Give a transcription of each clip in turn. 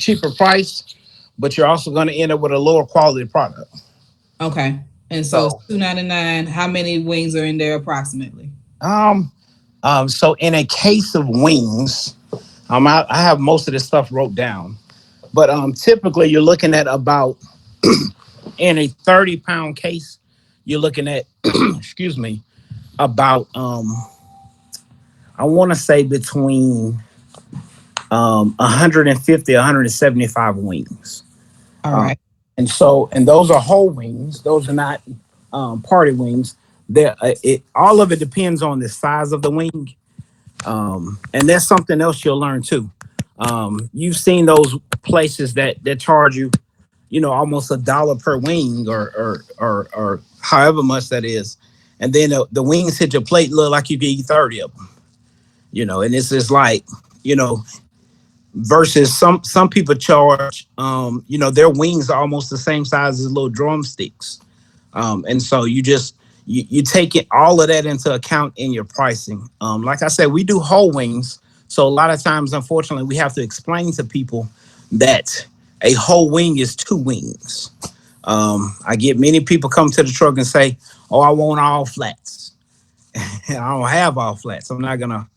cheaper price, but you're also going to end up with a lower quality product. Okay. And so it's So, $2.99. How many wings are in there approximately? um, so in a case of wings, I have most of this stuff wrote down, but typically you're looking at about in a 30-pound case, you're looking at, excuse me, about I want to say between 150, 175 wings. All Um, right. and those are whole wings. Those are not party wings. All of it depends on the size of the wing, and that's something else you'll learn too. You've seen those places that charge you, almost $1 per wing, or however much that is, and then the wings hit your plate look like you could eat 30 of them. And it's just like, you know, versus some people charge, their wings are almost the same size as little drumsticks. And so you take it all of that into account in your pricing. Like I said, we do whole wings, so a lot of times, unfortunately, we have to explain to people that a whole wing is two wings. I get many people come to the truck and say, "Oh, I want all flats." I don't have all flats. I'm not gonna,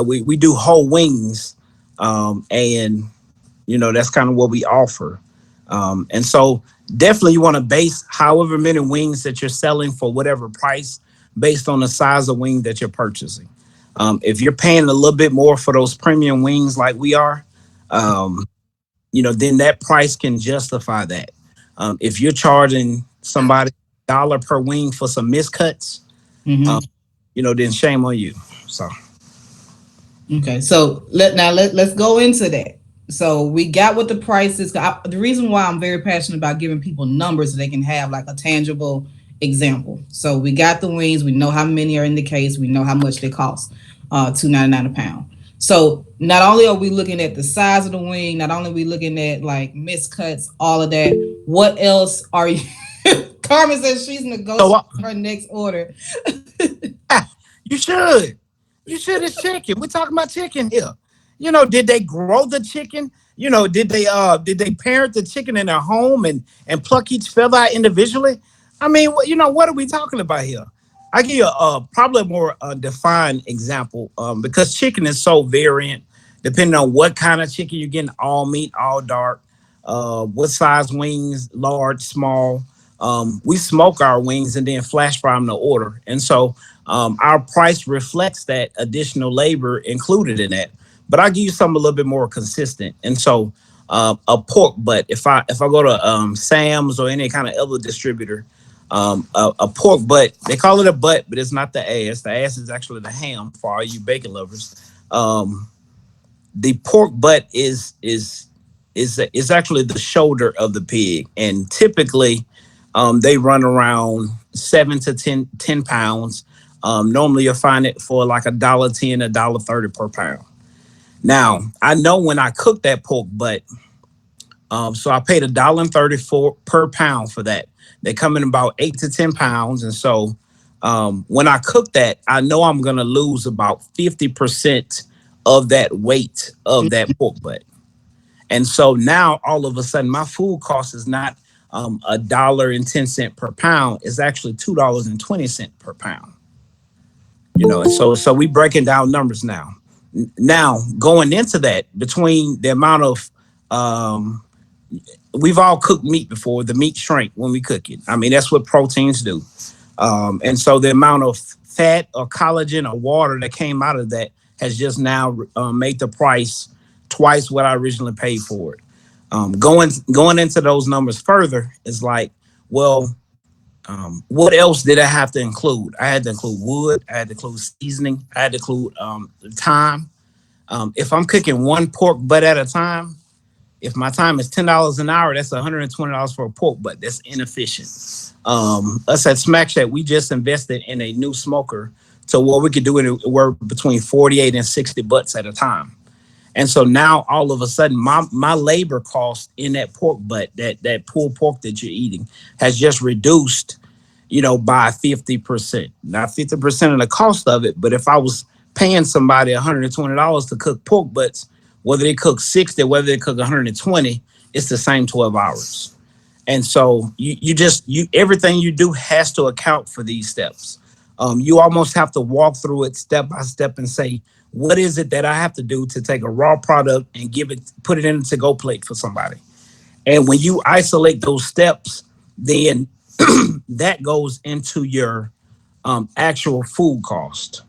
we do whole wings, and that's kind of what we offer. And so definitely you want to base however many wings that you're selling for whatever price based on the size of wing that you're purchasing. If you're paying a little bit more for those premium wings like we are, um, then that price can justify that. If you're charging somebody $1 per wing for some miscuts, um, Mm-hmm. then shame on you. So Okay, so let's go into that. So we got what the price is. The reason why I'm very passionate about giving people numbers so they can have like a tangible example. So we got the wings. We know how many are in the case. We know how much they cost. $2.99 a pound. So not only are we looking at the size of the wing, not only are we looking at like miscuts, all of that. What else are you? Carmen says she's so negotiating her next order. you should. You should. It's chicken. We're talking about chicken here. Did they grow the chicken? Did they parent the chicken in their home and pluck each feather out individually? I mean, what are we talking about here? I give you probably a more defined example, because chicken is so variant depending on what kind of chicken you're getting, all meat, all dark, what size wings, large, small. We smoke our wings and then flash fry them to order, and so our price reflects that additional labor included in that. But I'll give you something a little bit more consistent. And so a pork butt, if I go to Sam's or any kind of other distributor, a pork butt, they call it a butt, but it's not the ass. The ass is actually the ham for all you bacon lovers. Um, the pork butt is actually the shoulder of the pig, and typically they run around 7 to 10 pounds. Normally you'll find it for like $1.10, $1.30 per pound. Now I know when I cook that pork butt, so I paid $1.34 per pound for that. They come in about 8 to 10 pounds, and so when I cook that, I know I'm gonna lose about 50% of that weight of that pork butt. And so now all of a sudden my food cost is not $1.10 per pound. It's actually $2.20 per pound. And so we breaking down numbers now. Now going into that, between the amount of um, we've all cooked meat before. The meat shrink when we cook it. I mean, that's what proteins do. And so the amount of fat or collagen or water that came out of that has just now made the price twice what I originally paid for it. Going into those numbers further is like, well, what else did I have to include? I had to include wood. I had to include seasoning. I had to include time. If I'm cooking one pork butt at a time, if my time is $10 an hour, that's $120 for a pork butt. That's inefficient. Us at Smac Shack, we just invested in a new smoker to where we could do it work between 48 and 60 butts at a time. And so now all of a sudden my labor cost in that pork butt, that pulled pork that you're eating, has just reduced, by 50%. Not 50% of the cost of it, but if I was paying somebody $120 to cook pork butts, whether they cook 60, whether they cook 120, it's the same 12 hours. And so you everything you do has to account for these steps. You almost have to walk through it step by step and say, what is it that I have to do to take a raw product and put it in a to-go plate for somebody? And when you isolate those steps, then that goes into your actual food cost.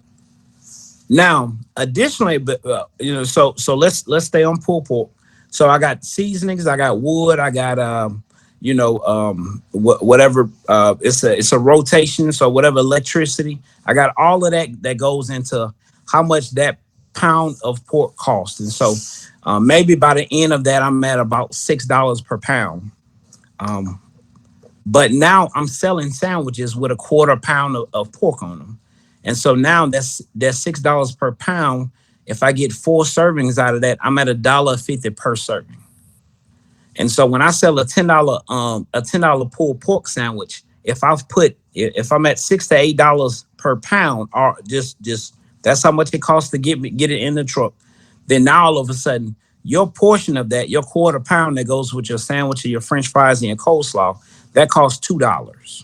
Now, additionally, but so let's stay on pulled pork. So I got seasonings, I got wood, I got whatever. It's a rotation, so whatever electricity, I got all of that goes into how much that pound of pork costs. And so maybe by the end of that, I'm at about $6 per pound. Um, but now I'm selling sandwiches with a quarter pound of pork on them. And so now that's $6 per pound. If I get 4 servings out of that, I'm at $1.50 per serving. And so when I sell a $10 pulled pork sandwich, if I'm at $6 to $8 per pound, or just that's how much it costs to get it in the truck, then now all of a sudden your portion of that, your quarter pound that goes with your sandwich or your French fries and your coleslaw, that costs $2.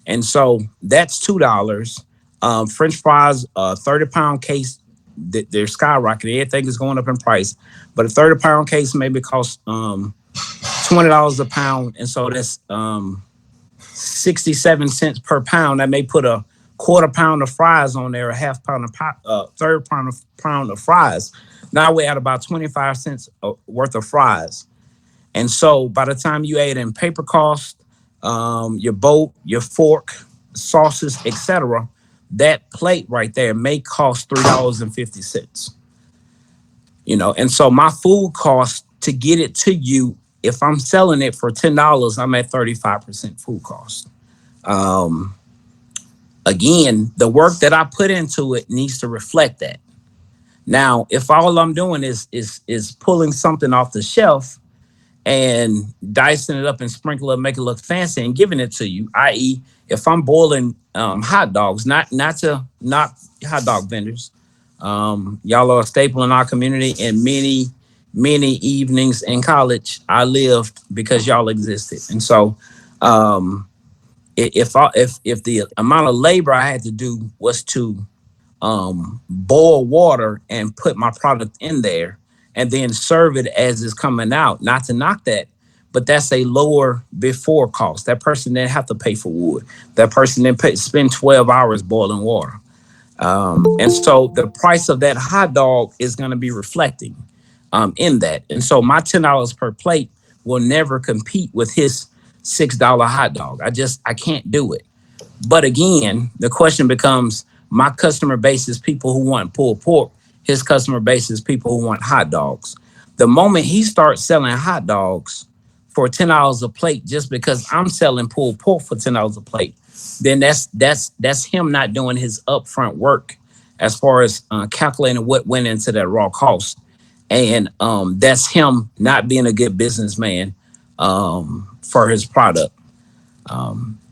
And so that's $2. French fries, 30-pound case, they're skyrocketing. Everything is going up in price. But a 30-pound case maybe costs $20 a pound. And so that's 67 cents per pound. That may put a quarter pound of fries on there, a half pound of third pound of fries. Now we're at about 25 cents worth of fries. And so by the time you add in paper cost, your boat, your fork, sauces, etc., that plate right there may cost $3.50. And so my food cost to get it to you, if I'm selling it for $10, I'm at 35% food cost. Um, Again, the work that I put into it needs to reflect that. Now, if all I'm doing is pulling something off the shelf and dicing it up and sprinkle it, make it look fancy, and giving it to you. I.e., if I'm boiling hot dogs, not hot dog vendors. Y'all are a staple in our community, and many evenings in college I lived because y'all existed. And so, if the amount of labor I had to do was to boil water and put my product in there and then serve it as it's coming out. Not to knock that, but that's a lower before cost. That person didn't have to pay for wood. That person didn't spend 12 hours boiling water. And so the price of that hot dog is going to be reflecting in that. And so my $10 per plate will never compete with his $6 hot dog. I can't do it. But again, the question becomes, my customer base is people who want pulled pork. His customer base is people who want hot dogs. The moment he starts selling hot dogs for $10 a plate, just because I'm selling pulled pork for $10 a plate, then that's him not doing his upfront work as far as calculating what went into that raw cost, and that's him not being a good businessman for his product.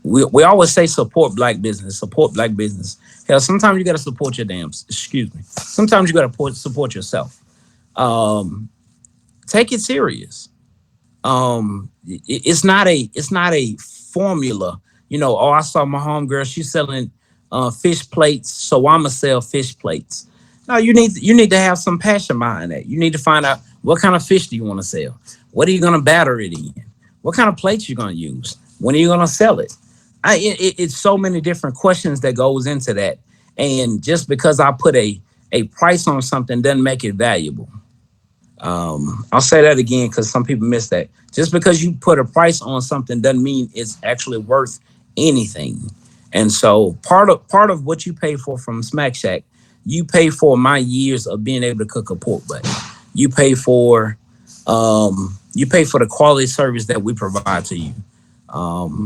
We always say support black business, support black business. Hell, sometimes you got to support your excuse me. Sometimes you got to support yourself. Take it serious. It's not a formula. Oh, I saw my homegirl, she's selling fish plates, so I'ma sell fish plates. No, you need to have some passion behind that. You need to find out what kind of fish do you want to sell. What are you gonna batter it in? What kind of plates you gonna use? When are you gonna sell it? It's so many different questions that goes into that. And just because I put a price on something doesn't make it valuable. I'll say that again because some people miss that. Just because you put a price on something doesn't mean it's actually worth anything. And so part of what you pay for from Smack Shack, you pay for my years of being able to cook a pork butt. You pay for the quality service that we provide to you.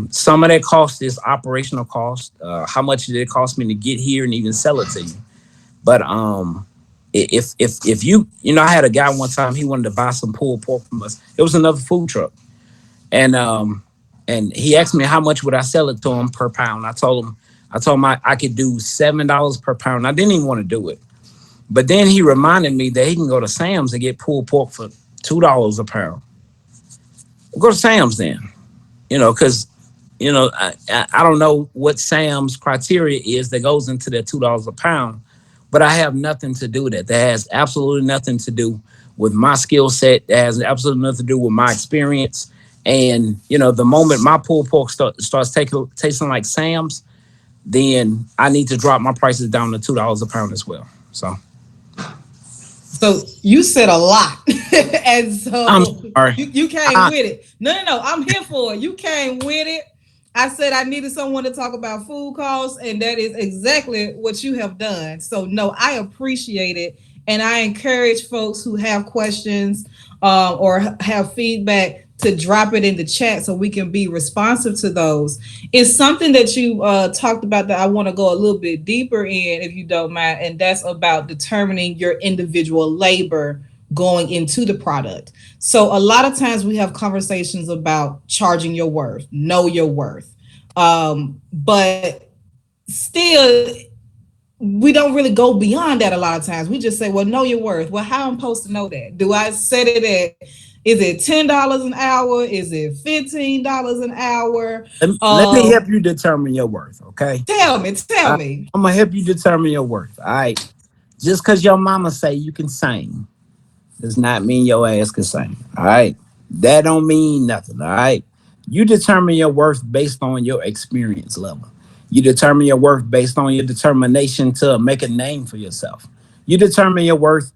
Some of that cost is operational cost. How much did it cost me to get here and even sell it to you? But if I had a guy one time, he wanted to buy some pulled pork from us. It was another food truck, and he asked me how much would I sell it to him per pound. I told him I could do $7 per pound. I didn't even want to do it. But then he reminded me that he can go to Sam's and get pulled pork for $2 a pound. Go to Sam's then, because I don't know what Sam's criteria is that goes into that $2 a pound, but I have nothing to do with that. That has absolutely nothing to do with my skill set. That has absolutely nothing to do with my experience. And the moment my pulled pork starts tasting like Sam's, then I need to drop my prices down to $2 a pound as well. So So you said a lot, and I'm so sorry. you came I, with it. No, no, no. I'm here for it. You came with it. I said I needed someone to talk about food costs, and that is exactly what you have done. So no, I appreciate it, and I encourage folks who have questions or have feedback to drop it in the chat so we can be responsive to those. It's something that you talked about that I want to go a little bit deeper in, if you don't mind, and that's about determining your individual labor going into the product. So a lot of times we have conversations about charging your worth, know your worth, but still we don't really go beyond that a lot of times. We just say, well, know your worth. Well, how am I supposed to know that? Do I set it at, is it $10 an hour? Is it $15 an hour? let me help you determine your worth, okay? Tell me. I'm gonna help you determine your worth. All right. Just because your mama say you can sing does not mean your ass can sing. All right. That don't mean nothing. All right. You determine your worth based on your experience level. You determine your worth based on your determination to make a name for yourself. You determine your worth.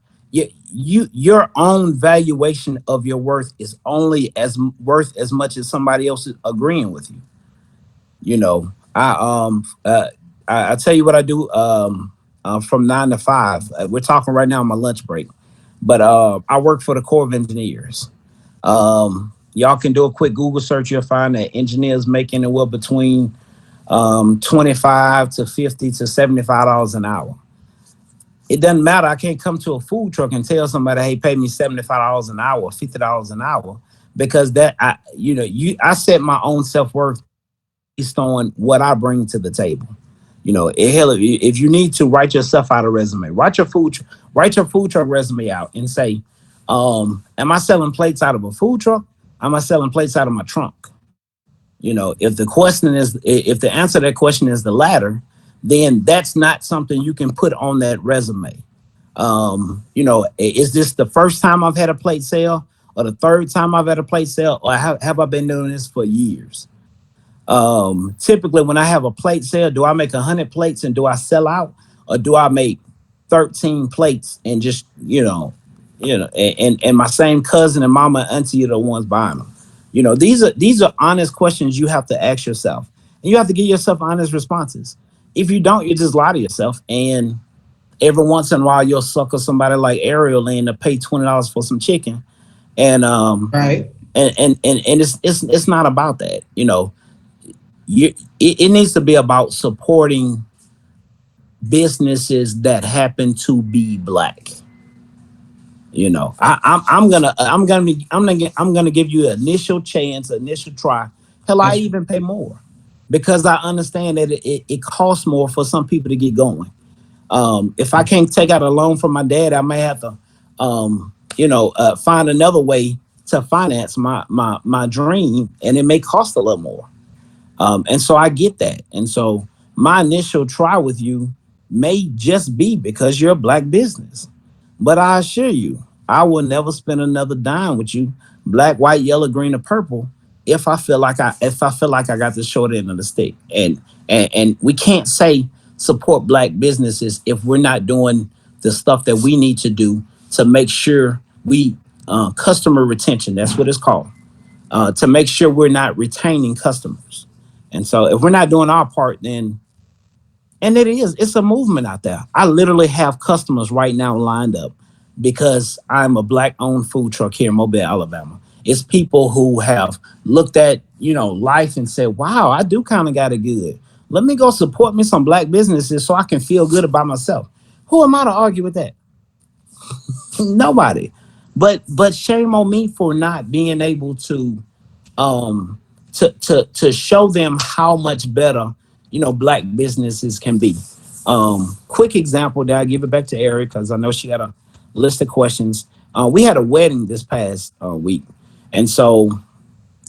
Your own valuation of your worth is only as worth as much as somebody else is agreeing with you. I tell you what I do from 9 to 5. We're talking right now on my lunch break, but I work for the Corps of Engineers. Y'all can do a quick Google search. You'll find that engineers make anywhere between 25 to 50 to $75 an hour. It doesn't matter. I can't come to a food truck and tell somebody, "Hey, pay me $75 an hour, $50 an hour," because I set my own self worth based on what I bring to the table. Hell, if you need to write yourself out a resume, write your food truck resume out and say, am I selling plates out of a food truck? Am I selling plates out of my trunk? If the answer to that question is the latter, then that's not something you can put on that resume. Is this the first time I've had a plate sale, or the third time I've had a plate sale, or have I been doing this for years? Typically, when I have a plate sale, do I make 100 plates and do I sell out, or do I make 13 plates and just and my same cousin and mama and auntie are the ones buying them? These are honest questions you have to ask yourself, and you have to give yourself honest responses. If you don't, you just lie to yourself, and every once in a while you'll sucker somebody like Ariel in to pay $20 for some chicken, and Right. it's not about that. It needs to be about supporting businesses that happen to be black. I'm gonna give you an initial chance, initial try. Hell, I That's even pay more because I understand that it costs more for some people to get going. If I can't take out a loan from my dad, I may have to, find another way to finance my dream, and it may cost a little more. And so I get that. And so my initial try with you may just be because you're a black business. But I assure you, I will never spend another dime with you, black, white, yellow, green, or purple, if I feel like I got the short end of the stick. And we can't say support black businesses if we're not doing the stuff that we need to do to make sure we customer retention. That's what it's called. To make sure we're not retaining customers. And so if we're not doing our part, then it's a movement out there. I literally have customers right now lined up because I'm a black owned food truck here in Mobile, Alabama. It's people who have looked at, life and said, wow, I do kind of got it good. Let me go support me some black businesses so I can feel good about myself. Who am I to argue with that? Nobody. But shame on me for not being able to show them how much better black businesses can be. Quick example that I give it back to Ariel because I know she got a list of questions. We had a wedding this past week, and so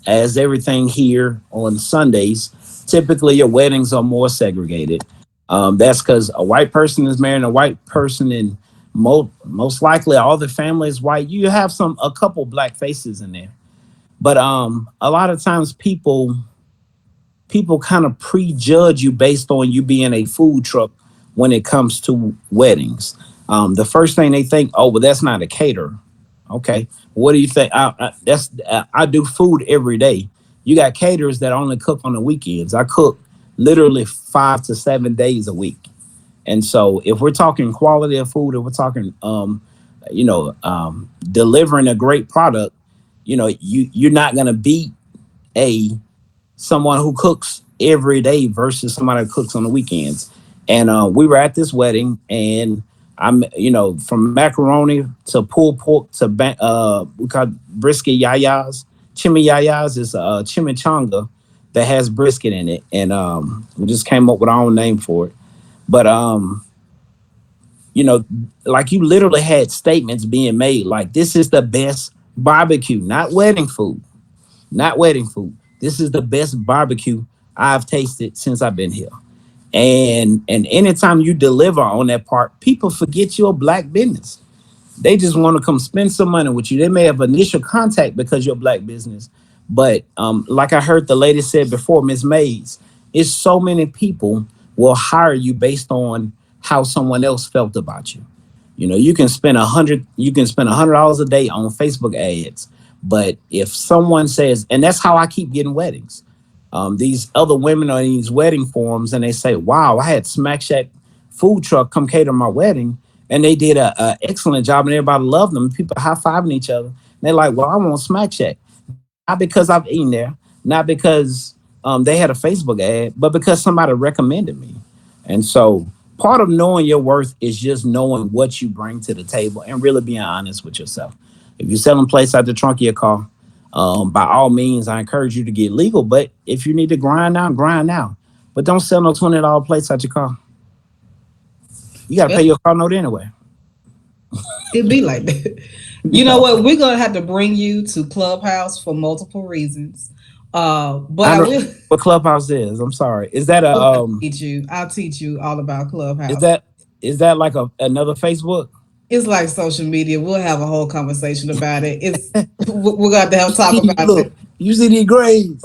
as everything here on Sundays, typically your weddings are more segregated. That's because a white person is marrying a white person, and most likely all the family is white. You have a couple black faces in there, but a lot of times people kind of prejudge you based on you being a food truck when it comes to weddings. The first thing they think, oh, well, that's not a caterer. Okay, what do you think? I do food every day. You got caterers that only cook on the weekends. I cook literally 5 to 7 days a week. And so, if we're talking quality of food, if we're talking, delivering a great product, you're not gonna beat a someone who cooks every day versus somebody that cooks on the weekends. And we were at this wedding, and from macaroni to pulled pork to we call it brisket yayas. Chimiyayas is a chimichanga that has brisket in it, and we just came up with our own name for it. But you know, like you literally had statements being made like this is the best barbecue, not wedding food, not wedding food. This is the best barbecue I've tasted since I've been here. And anytime you deliver on that part, people forget you're a black business. They just want to come spend some money with you. They may have initial contact because you're a black business, but like I heard the lady said before, Miss Mays, it's so many people will hire you based on how someone else felt about you. You can spend $100 a day on Facebook ads, but if someone says, and that's how I keep getting weddings. These other women are in these wedding forums, and they say, "Wow, I had Smac Shack food truck come cater my wedding, and they did a excellent job, and everybody loved them. People high fiving each other. And they're like, well, I want Smac Shack, not because I've eaten there, not because they had a Facebook ad, but because somebody recommended me. And so part of knowing your worth is just knowing what you bring to the table and really being honest with yourself. If you're selling plates out the trunk of your car, by all means, I encourage you to get legal. But if you need to grind out, grind out. But don't sell no $20 plates out your car. You got to pay Well, your car note anyway. it be like that. You know Yeah. what? We're gonna have to bring you to Clubhouse for multiple reasons. But I I don't will. what Clubhouse is. I'm sorry. Is that a I'll teach you. I'll teach you all about is Clubhouse. that is that like another Facebook? It's like social media. We'll have a whole conversation about it. We're gonna have to talk about Look, it. you see these grades.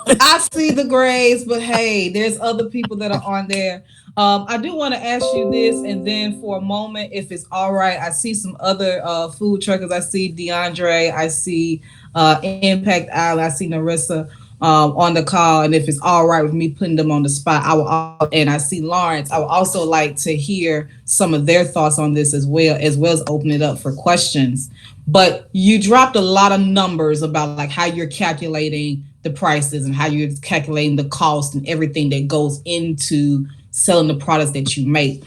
I see the grades, but hey, there's other people that are on there. I do want to ask you this, and then for a moment, if it's all right, I see some other food truckers. I see DeAndre, I see Impact Island, I see Narissa on the call, and if it's all right with me putting them on the spot, I will. And I see Lawrence. I would also like to hear some of their thoughts on this as well as open it up for questions. But you dropped a lot of numbers about like how you're calculating the prices and how you're calculating the cost and everything that goes into selling the products that you make.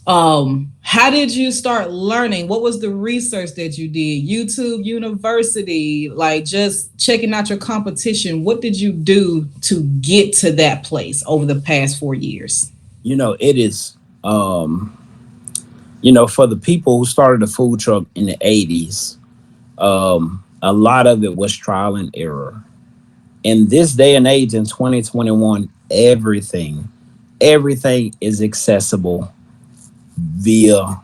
How did you start learning? What was the research that you did? YouTube University, like just checking out your competition. What did you do to get to that place over the past 4 years? It is for the people who started a food truck in the 80s, a lot of it was trial and error. In this day and age in 2021, everything is accessible via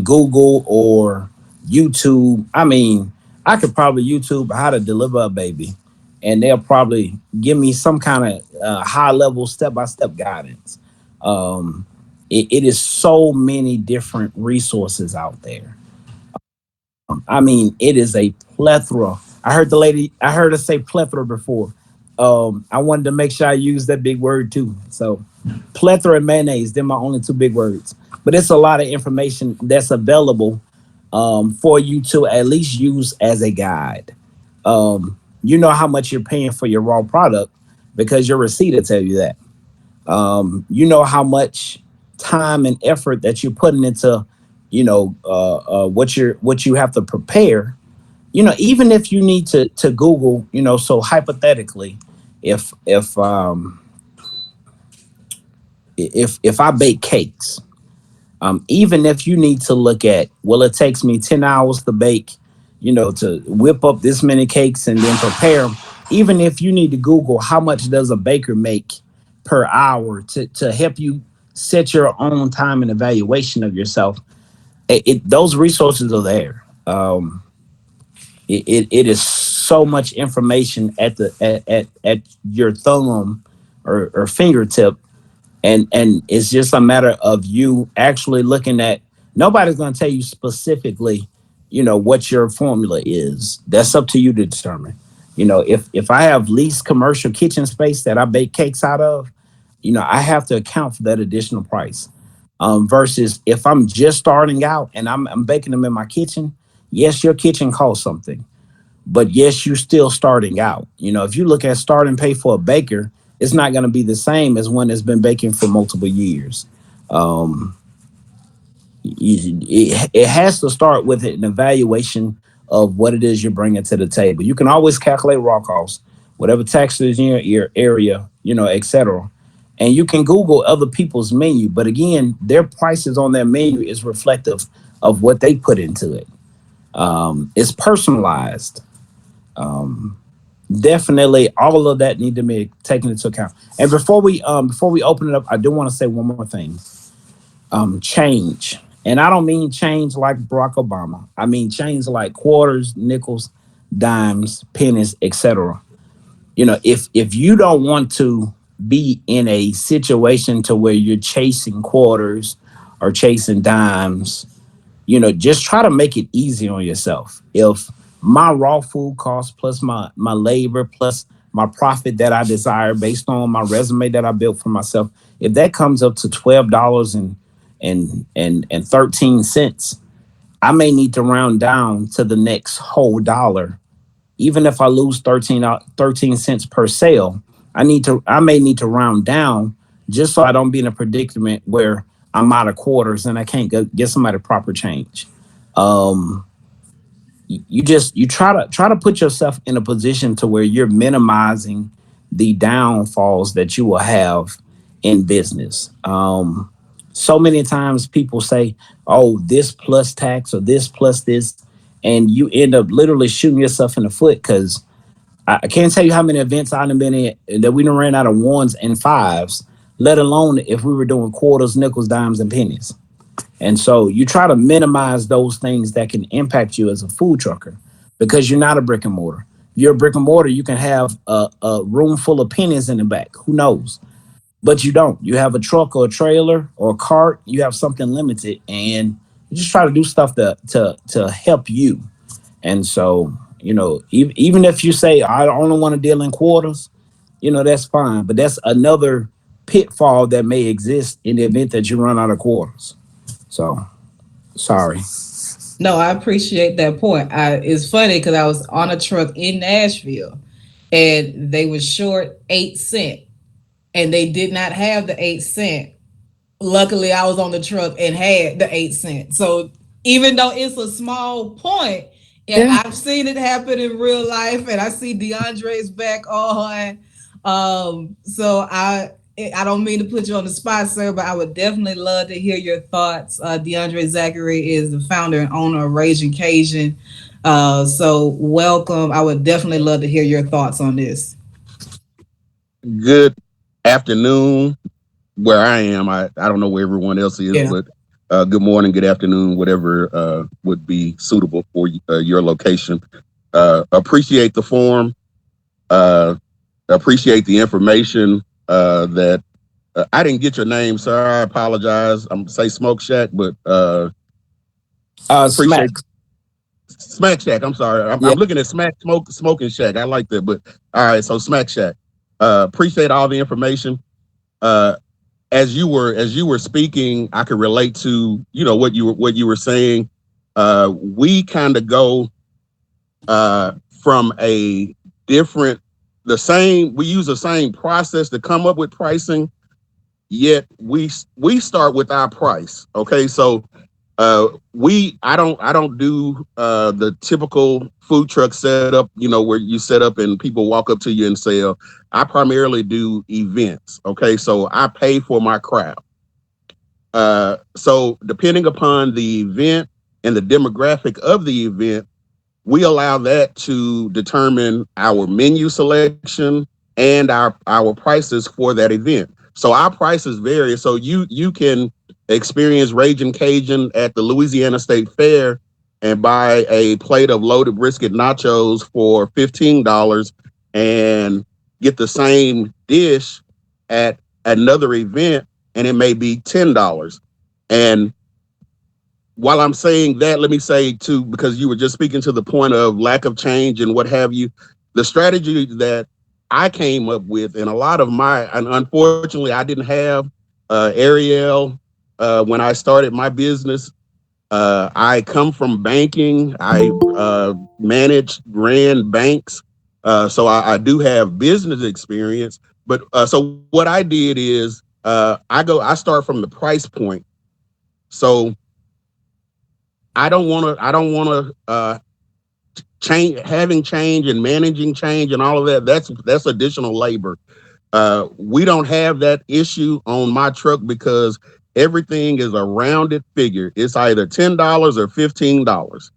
Google or YouTube. I mean, I could probably YouTube how to deliver a baby, and they'll probably give me some kind of high level step by step guidance. Um, it is so many different resources out there. I mean, it is a plethora. I heard her say plethora before. I wanted to make sure I use that big word too. So, plethora and mayonnaise, they're my only two big words. But it's a lot of information that's available for you to at least use as a guide. You know how much you're paying for your raw product because your receipt will tell you that. You know how much time and effort that you're putting into, what you have to prepare. Even if you need to Google, so hypothetically, if if I bake cakes, even if you need to look at, well, it takes me 10 hours to bake, to whip up this many cakes and then prepare them. Even if you need to Google how much does a baker make per hour to help you set your own time and evaluation of yourself, those resources are there. It is so much information at your thumb or fingertip, and it's just a matter of you actually looking at. Nobody's going to tell you specifically, what your formula is. That's up to you to determine. If I have least commercial kitchen space that I bake cakes out of, I have to account for that additional price. Versus if I'm just starting out and I'm baking them in my kitchen, yes, your kitchen costs something, but yes, you're still starting out. If you look at starting pay for a baker, it's not going to be the same as one that's been baking for multiple years. Um, it has to start with an evaluation of what it is you're bringing to the table. You can always calculate raw costs, whatever taxes in your area, etc. And you can Google other people's menu, but again, their prices on their menu is reflective of what they put into it. It's personalized. Um, Definitely, all of that need to be taken into account. And before we open it up, I do want to say one more thing. Change, and I don't mean change like Barack Obama. I mean change like quarters, nickels, dimes, pennies, etc. If you don't want to be in a situation to where you're chasing quarters or chasing dimes, just try to make it easy on yourself. If my raw food costs plus my labor plus my profit that I desire based on my resume that I built for myself, if that comes up to $12 and 13 cents, I may need to round down to the next whole dollar. Even if I lose 13 cents per sale, I may need to round down just so I don't be in a predicament where I'm out of quarters and I can't get somebody proper change. Um, you try to put yourself in a position to where you're minimizing the downfalls that you will have in business. So many times people say, "Oh, this plus tax or this plus this," and you end up literally shooting yourself in the foot because I can't tell you how many events I've been in that we done ran out of ones and fives, let alone if we were doing quarters, nickels, dimes, and pennies. And so you try to minimize those things that can impact you as a food trucker because you're not a brick and mortar. If you're a brick and mortar, you can have a room full of pennies in the back. Who knows? But you don't. You have a truck or a trailer or a cart. You have something limited, and you just try to do stuff to help you. And so, even if you say I only want to deal in quarters, that's fine. But that's another pitfall that may exist in the event that you run out of quarters. So sorry. No, I appreciate that point. It's funny because I was on a truck in Nashville and they were short 8 cents and they did not have the 8 cent. Luckily, I was on the truck and had the 8 cents. So even though it's a small point, and Yeah. I've seen it happen in real life, and I see DeAndre's back on. So I don't mean to put you on the spot, sir, but I would definitely love to hear your thoughts. DeAndre Zachary is the founder and owner of Raging Cajun. So welcome. I would definitely love to hear your thoughts on this. Good afternoon where I am. I don't know where everyone else is, Yeah. but good morning, good afternoon, whatever would be suitable for your location. Appreciate the forum. Uh, Appreciate the information that I didn't get your name, sir. I apologize. I'm say Smoke Shack, but Smac. appreciate Smack Shack. I'm sorry. Yeah. I'm looking at Smoking Shack. I like that, but all right. So Smack Shack. Appreciate all the information. Uh, as you were speaking, I could relate to what you were saying. We kind of go from a different the same. We use the same process to come up with pricing, yet we start with our price. Okay, so I don't do the typical food truck setup, where you set up and people walk up to you and sell. I primarily do events. Okay, so I pay for my crowd. So depending upon the event and the demographic of the event, we allow that to determine our menu selection and our prices for that event. So our prices vary. So you can experience Raging Cajun at the Louisiana State Fair and buy a plate of loaded brisket nachos for $15 and get the same dish at another event and it may be $10. And while I'm saying that, let me say too, because you were just speaking to the point of lack of change and what have you, the strategy that I came up with, and a lot of and unfortunately, I didn't have Ariel when I started my business. I come from banking. I ran banks, so I do have business experience. But so what I did is I start from the price point. So I don't want to change, having change and managing change and all of that. That's additional labor. We don't have that issue on my truck because everything is a rounded figure. It's either $10 or $15,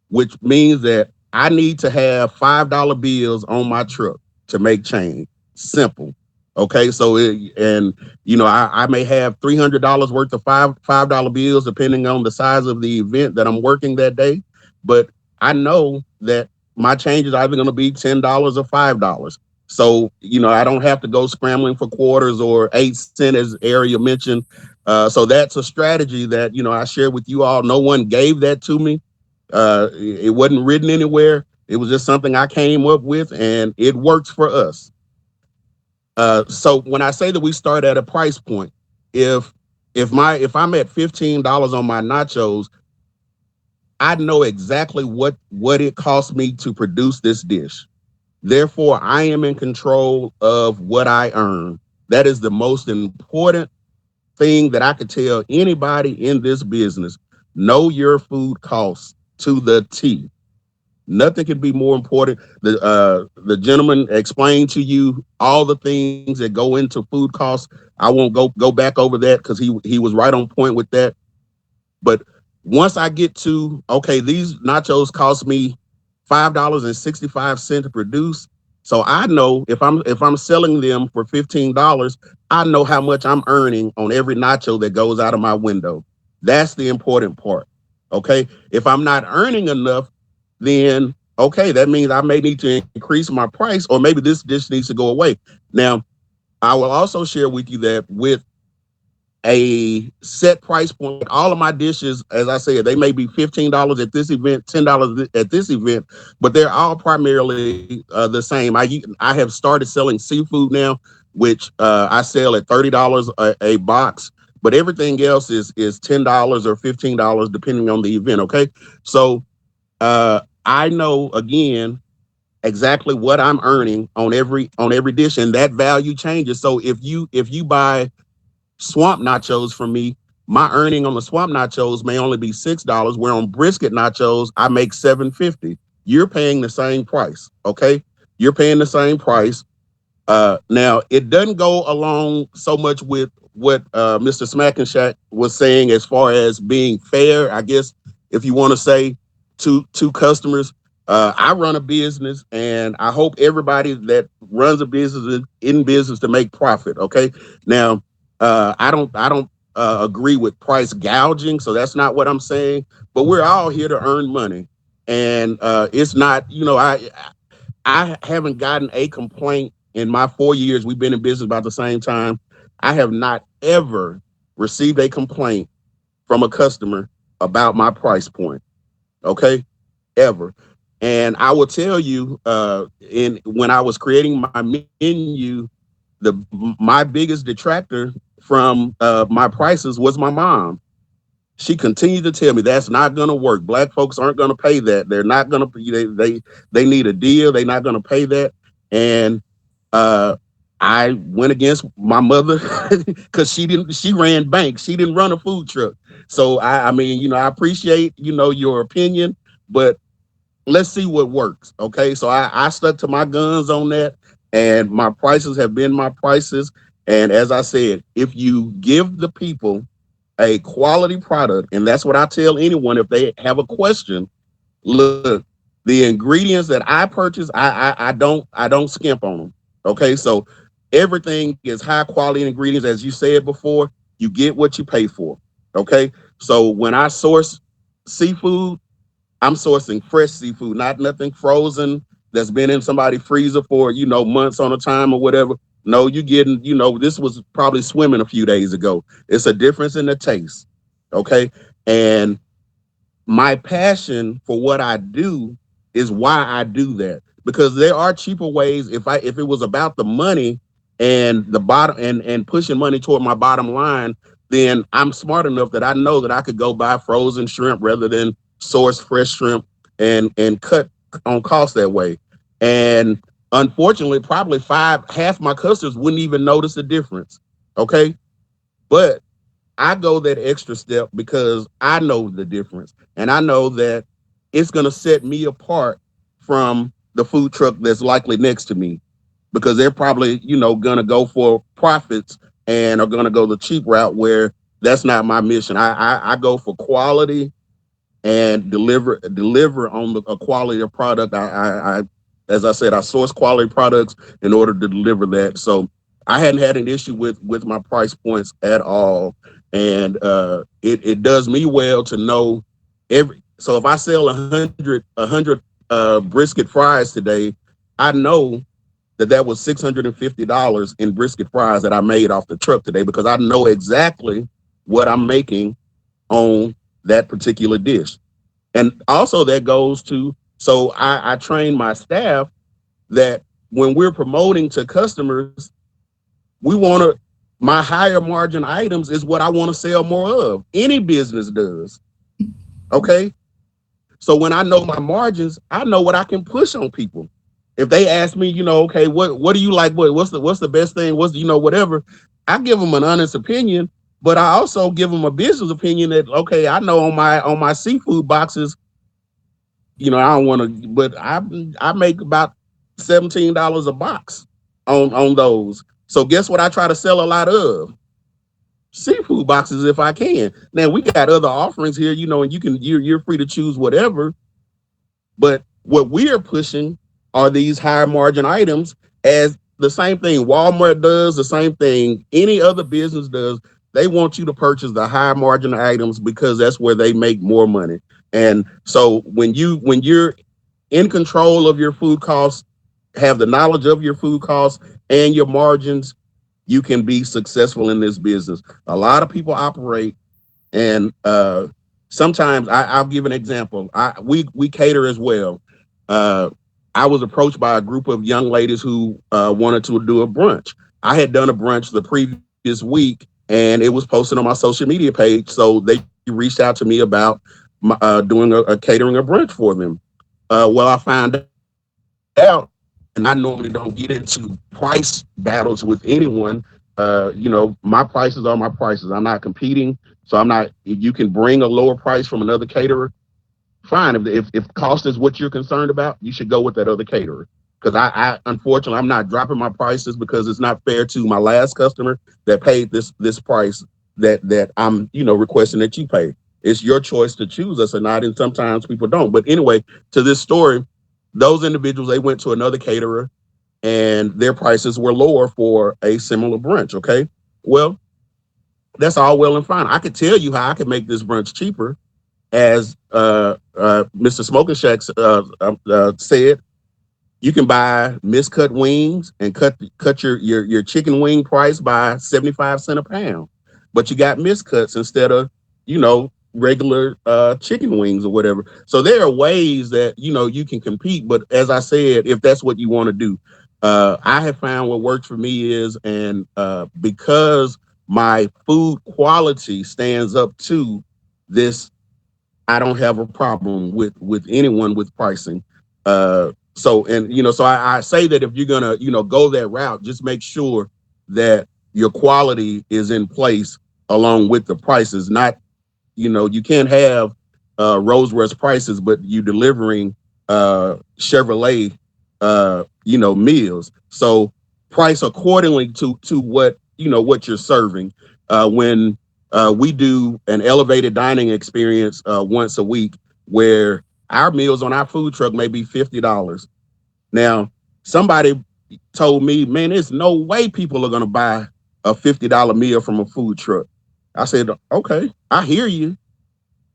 which means that I need to have $5 bills on my truck to make change. Simple. Okay, so I may have $300 worth of $5 bills depending on the size of the event that I'm working that day, but I know that my change is either going to be $10 or $5. So I don't have to go scrambling for quarters or 8 cents, as Ariel mentioned. So that's a strategy that I shared with you all. No one gave that to me. It wasn't written anywhere. It was just something I came up with, and it works for us. So when I say that we start at a price point, if if I'm at $15 on my nachos, I know exactly what it costs me to produce this dish. Therefore, I am in control of what I earn. That is the most important thing that I could tell anybody in this business. Know your food costs to the T. Nothing could be more important. The gentleman explained to you all the things that go into food costs. I won't go back over that because he was right on point with that. But once I get to, okay, these nachos cost me $5.65 to produce. So I know if I'm selling them for $15, I know how much I'm earning on every nacho that goes out of my window. That's the important part. Okay. If I'm not earning enough, then okay, that means I may need to increase my price, or maybe this dish needs to go away. Now, I will also share with you that with a set price point. All of my dishes, as I said, they may be $15 at this event, $10 at this event, but they're all primarily the same. I have started selling seafood now, which I sell at $30 a box, but everything else is $10 or $15 depending on the event. Okay, so I know again exactly what I'm earning on every dish, and that value changes. So if you buy swamp nachos from me, my earning on the swamp nachos may only be $6, where on brisket nachos I make $7.50. You're paying the same price, okay? You're paying the same price. Now it doesn't go along so much with what Mr. Smac and Shack was saying as far as being fair, I guess, if you want to say, to customers. I run a business, and I hope everybody that runs a business is in business to make profit. Okay. Now, I don't agree with price gouging, so that's not what I'm saying. But we're all here to earn money, and it's not. I haven't gotten a complaint in my 4 years we've been in business about the same time. I have not ever received a complaint from a customer about my price point. Okay, ever. And I will tell you, in when I was creating my menu, the my biggest detractor from my prices was my mom. She continued to tell me that's not going to work. Black folks aren't going to pay that. They're not going to. They need a deal. They're not going to pay that. And uh, I went against my mother because she ran banks. She didn't run a food truck. So I mean, I appreciate, your opinion, but let's see what works. Okay. So I stuck to my guns on that, and my prices have been my prices. And as I said, if you give the people a quality product, and that's what I tell anyone if they have a question, look, the ingredients that I purchase, I don't skimp on them. Okay, so everything is high quality ingredients, as you said before. You get what you pay for. Okay, so when I source seafood, I'm sourcing fresh seafood, not nothing frozen that's been in somebody's freezer for months on a time or whatever. No, you getting this was probably swimming a few days ago. It's a difference in the taste. Okay, and my passion for what I do is why I do that, because there are cheaper ways. If it was about the money and the bottom and pushing money toward my bottom line, then I'm smart enough that I know that I could go buy frozen shrimp rather than source fresh shrimp and cut on cost that way. And unfortunately, probably half my customers wouldn't even notice the difference. Okay, but I go that extra step because I know the difference. And I know that it's going to set me apart from the food truck that's likely next to me, because they're probably, going to go for profits and are going to go the cheap route, where that's not my mission. I go for quality and deliver on a quality of product. As I said, I source quality products in order to deliver that. So I hadn't had an issue with my price points at all, and it does me well to know every. So if I sell a hundred brisket fries today, I know that was $650 in brisket fries that I made off the truck today, because I know exactly what I'm making on that particular dish. And also that goes to, so I train my staff that when we're promoting to customers, we want to, my higher margin items is what I want to sell more of. Any business does. Okay. So when I know my margins, I know what I can push on people. If they ask me, okay, what do you like? What's the best thing? What's whatever. I give them an honest opinion, but I also give them a business opinion that, okay, I know on my seafood boxes, I don't want to, but I make about $17 a box on those. So guess what? I try to sell a lot of seafood boxes if I can. Now we got other offerings here, and you're free to choose whatever. But what we are pushing are these higher margin items, as the same thing Walmart does, the same thing any other business does. They want you to purchase the higher margin items because that's where they make more money. And so when you're in control of your food costs, have the knowledge of your food costs and your margins, you can be successful in this business. A lot of people operate, and sometimes I'll give an example. We cater as well. Uh, I was approached by a group of young ladies who wanted to do a brunch. I had done a brunch the previous week, and it was posted on my social media page. So they reached out to me about doing a catering a brunch for them. Well, I found out, and I normally don't get into price battles with anyone. My prices are my prices. I'm not competing, so I'm not. You can bring a lower price from another caterer. Fine. If cost is what you're concerned about, you should go with that other caterer. Because I unfortunately I'm not dropping my prices, because it's not fair to my last customer that paid this price that I'm requesting that you pay. It's your choice to choose us or not, and sometimes people don't. But anyway, to this story, those individuals, they went to another caterer and their prices were lower for a similar brunch. Okay, well, that's all well and fine. I could tell you how I could make this brunch cheaper, as Mr. Smoking Shacks said. You can buy miscut wings and cut your chicken wing price by 75 cents a pound, but you got miscuts instead of regular chicken wings or whatever. So there are ways that you can compete. But as I said, if that's what you want to do, I have found what works for me is, and because my food quality stands up to this, I don't have a problem with anyone with pricing. So, and so I say that if you're gonna go that route, just make sure that your quality is in place along with the prices. Not, you can't have Rolls Royce prices, but you delivering Chevrolet meals. So price accordingly to what you're serving. When we do an elevated dining experience once a week, where our meals on our food truck may be $50. Now, somebody told me, man, there's no way people are going to buy a $50 meal from a food truck. I said, okay, I hear you.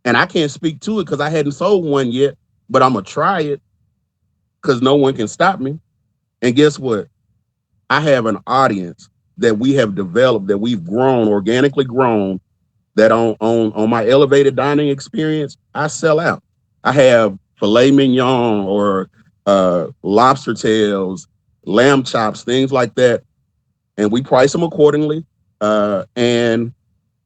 And I can't speak to it because I hadn't sold one yet, but I'm going to try it because no one can stop me. And guess what? I have an audience that we have developed, that we've grown, organically grown, that on my elevated dining experience, I sell out. I have filet mignon or lobster tails, lamb chops, things like that, and we price them accordingly. And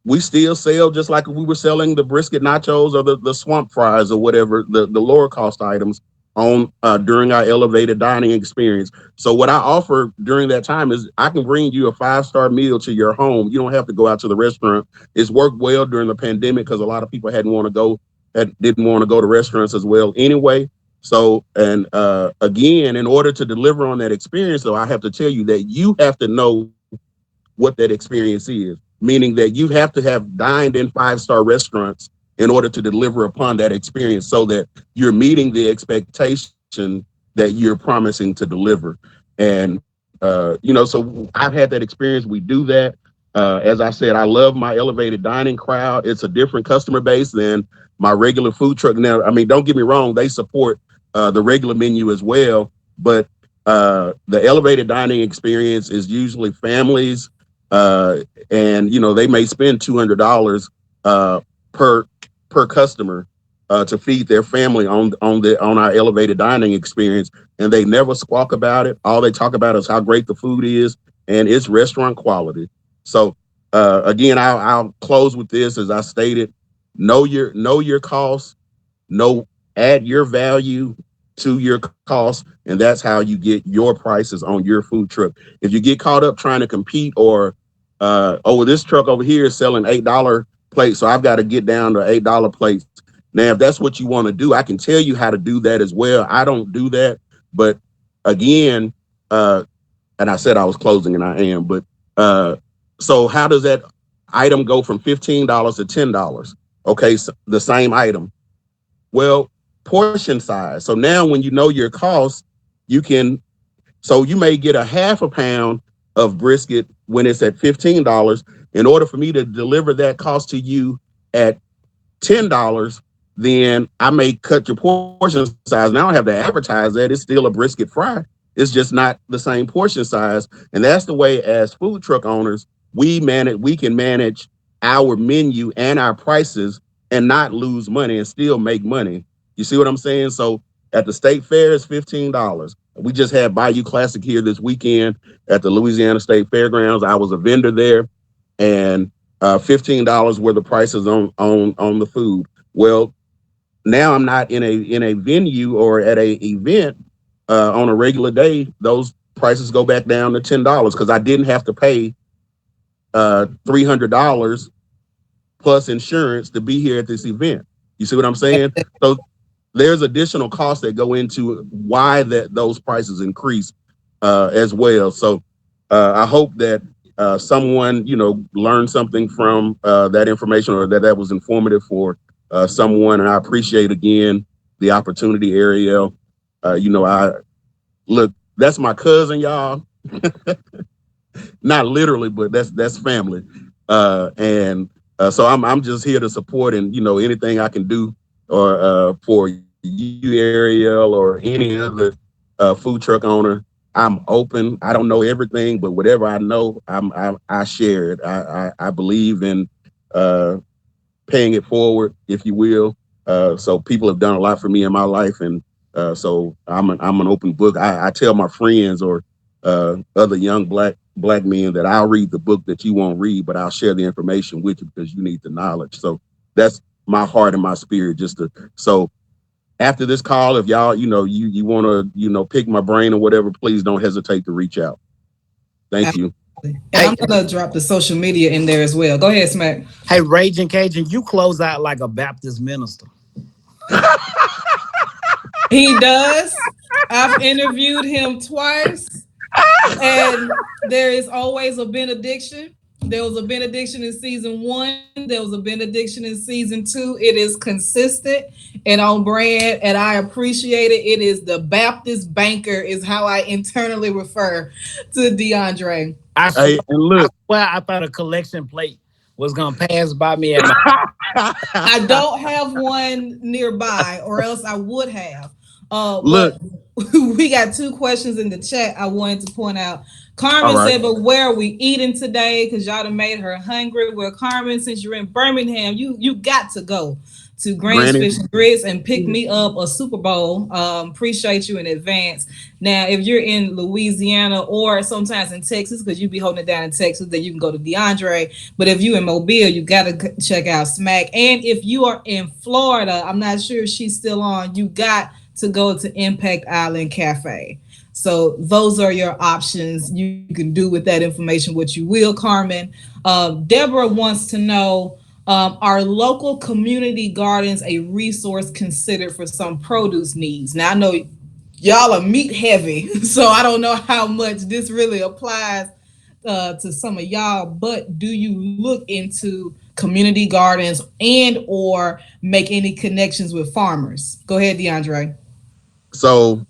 we still sell just like we were selling the brisket nachos or the swamp fries or whatever, the lower cost items on during our elevated dining experience. So what I offer during that time is I can bring you a 5-star meal to your home. You don't have to go out to the restaurant. It's worked well during the pandemic because a lot of people didn't want to go to restaurants as well anyway. So, and again, in order to deliver on that experience, though, I have to tell you that you have to know what that experience is, meaning that you have to have dined in 5-star restaurants in order to deliver upon that experience so that you're meeting the expectation that you're promising to deliver. And, so I've had that experience. We do that. As I said, I love my elevated dining crowd. It's a different customer base than my regular food truck. Now, I mean, don't get me wrong, they support the regular menu as well, but the elevated dining experience is usually families, and they may spend $200 uh, per customer to feed their family on our elevated dining experience, and they never squawk about it. All they talk about is how great the food is, and it's restaurant quality. So again, I'll close with this as I stated: know your costs, know add your value to your costs, and that's how you get your prices on your food truck. If you get caught up trying to compete, or this truck over here is selling $8 plates, so I've got to get down to $8 plates. Now, if that's what you want to do, I can tell you how to do that as well. I don't do that, but again, and I said I was closing, and I am. But so how does that item go from $15 to $10? Okay, so the same item. Well, portion size. So now when you know your costs, you can, so you may get a half a pound of brisket when it's at $15. In order for me to deliver that cost to you at $10, then I may cut your portion size. Now I don't have to advertise that. It's still a brisket fry. It's just not the same portion size. And that's the way, as food truck owners, we can manage our menu and our prices and not lose money and still make money. You see what I'm saying? So at the state fair, it's $15. We just had Bayou Classic here this weekend at the Louisiana State Fairgrounds. I was a vendor there, and $15 were the prices on the food. Well, now I'm not in a venue or at a event on a regular day. Those prices go back down to $10 because I didn't have to pay $300 plus insurance to be here at this event. You see what I'm saying? So there's additional costs that go into why those prices increase as well. So I hope that someone learned something from that information, or that was informative for someone. And I appreciate again the opportunity, Ariel. I look, that's my cousin, y'all. Not literally, but that's family. And so I'm just here to support, and anything I can do or for you, Ariel, or any other food truck owner. I'm open. I don't know everything, but whatever I know, I share it. I believe in paying it forward, if you will. So people have done a lot for me in my life, and so I'm an open book. I tell my friends or other young black men that I'll read the book that you won't read, but I'll share the information with you because you need the knowledge. So that's my heart and my spirit. Just to so After this call, if y'all, you want to, pick my brain or whatever, please don't hesitate to reach out. Thank you. Absolutely. And I'm Hey, gonna drop the social media in there as well. Go ahead, Smac. hey, Raging Cajun, you close out like a Baptist minister. He does. I've interviewed him twice, and there is always a benediction. There was a benediction in season one. There was a benediction in season two. It is consistent and on brand, and I appreciate it. It is the Baptist banker, is how I internally refer to DeAndre. I swear, Hey, and I look. swear, I thought a collection plate was gonna pass by me at my. I don't have one nearby, or else I would have. Look. But we got two questions in the chat I wanted to point out. All Carmen right. said, "But where are we eating today? Because y'all done made her hungry." Well, Carmen, since you're in Birmingham, you got to go to Granny's Granny. Fish and Grits and pick me up a Super Bowl. Appreciate you in advance. Now, if you're in Louisiana or sometimes in Texas, because you be holding it down in Texas, then you can go to DeAndre. But if you in Mobile, you got to check out Smac. And if you are in Florida, I'm not sure if she's still on, you got to go to Impact Island Cafe. So those are your options. You can do with that information what you will, Carmen. Deborah wants to know, are local community gardens a resource considered for some produce needs? Now, I know y'all are meat heavy, so I don't know how much this really applies to some of y'all, but do you look into community gardens and or make any connections with farmers? Go ahead, DeAndre. So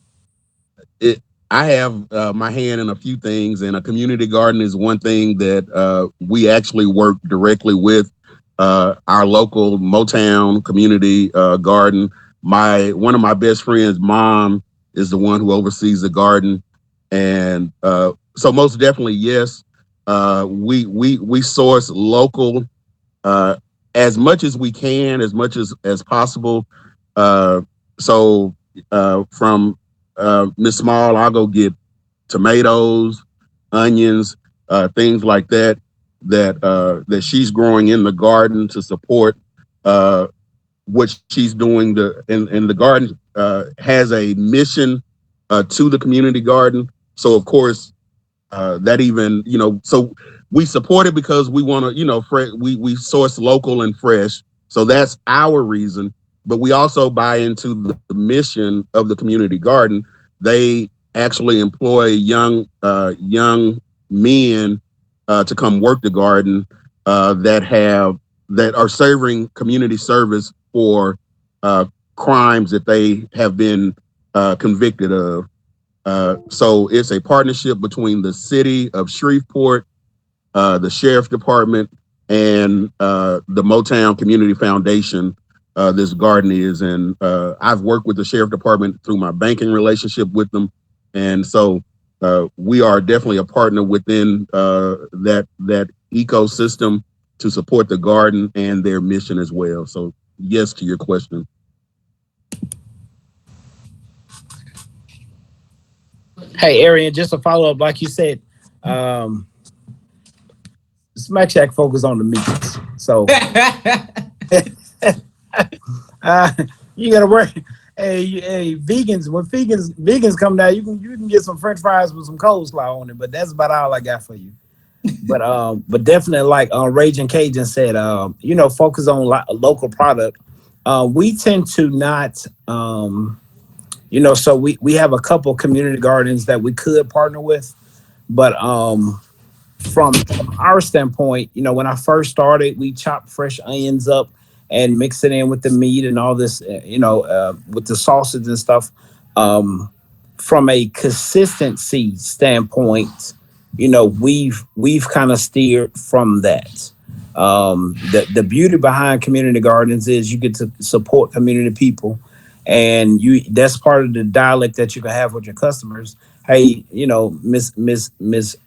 it, I have my hand in a few things, and a community garden is one thing that we actually work directly with our local Motown community garden. My One of my best friends' mom is the one who oversees the garden, and so most definitely, yes, we source local uh, as much as we can, as much as possible. Uh, so from Miss Small, I'll go get tomatoes, onions, things like that that she's growing in the garden to support uh, what she's doing. And the garden has a mission to the community garden. So of course that even so we support it because we want to we source local and fresh, so that's our reason. But we also buy into the mission of the community garden. They actually employ young men to come work the garden that are serving community service for uh, crimes that they have been convicted of. So it's a partnership between the city of Shreveport, the sheriff department, and the Motown Community Foundation. This garden is, and I've worked with the sheriff department through my banking relationship with them, and so we are definitely a partner within that ecosystem to support the garden and their mission as well. So yes to your question. Hey, Ariel, just to follow up, like you said, um, Smack Shack focus on the meats. So uh, you gotta work. Hey, vegans. When vegans come down, you can get some French fries with some coleslaw on it. But that's about all I got for you. But definitely like Raging Cajun said, focus on local product. We tend to not, so we have a couple community gardens that we could partner with, but from our standpoint, when I first started, we chopped fresh onions up and mix it in with the meat and all this, with the sausage and stuff. Um, from a consistency standpoint, we've kind of steered from that. The beauty behind community gardens is you get to support community people, and that's part of the dialect that you can have with your customers. Hey, Miss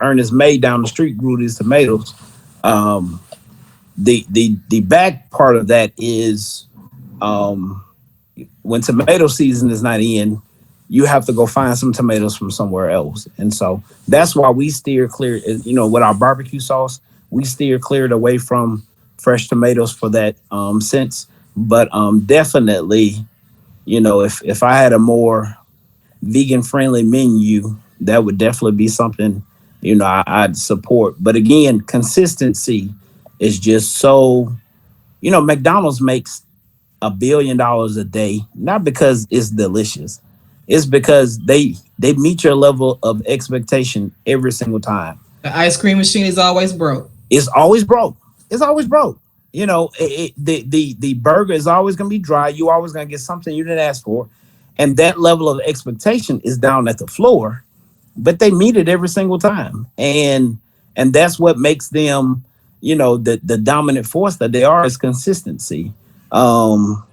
Ernest May down the street grew these tomatoes. Um, the back part of that is, um, when tomato season is not in, you have to go find some tomatoes from somewhere else. And so that's why we steer clear, with our barbecue sauce, we steer cleared away from fresh tomatoes for that sense. But definitely, if I had a more vegan friendly menu, that would definitely be something, I'd support. But again, consistency is just so, McDonald's makes $1 billion a day, not because it's delicious. It's because they meet your level of expectation every single time. The ice cream machine is always broke. It's always broke. It's always broke. The burger is always gonna be dry. You always gonna get something you didn't ask for, and that level of expectation is down at the floor. But they meet it every single time, and that's what makes them, the dominant force that they are is consistency. Um,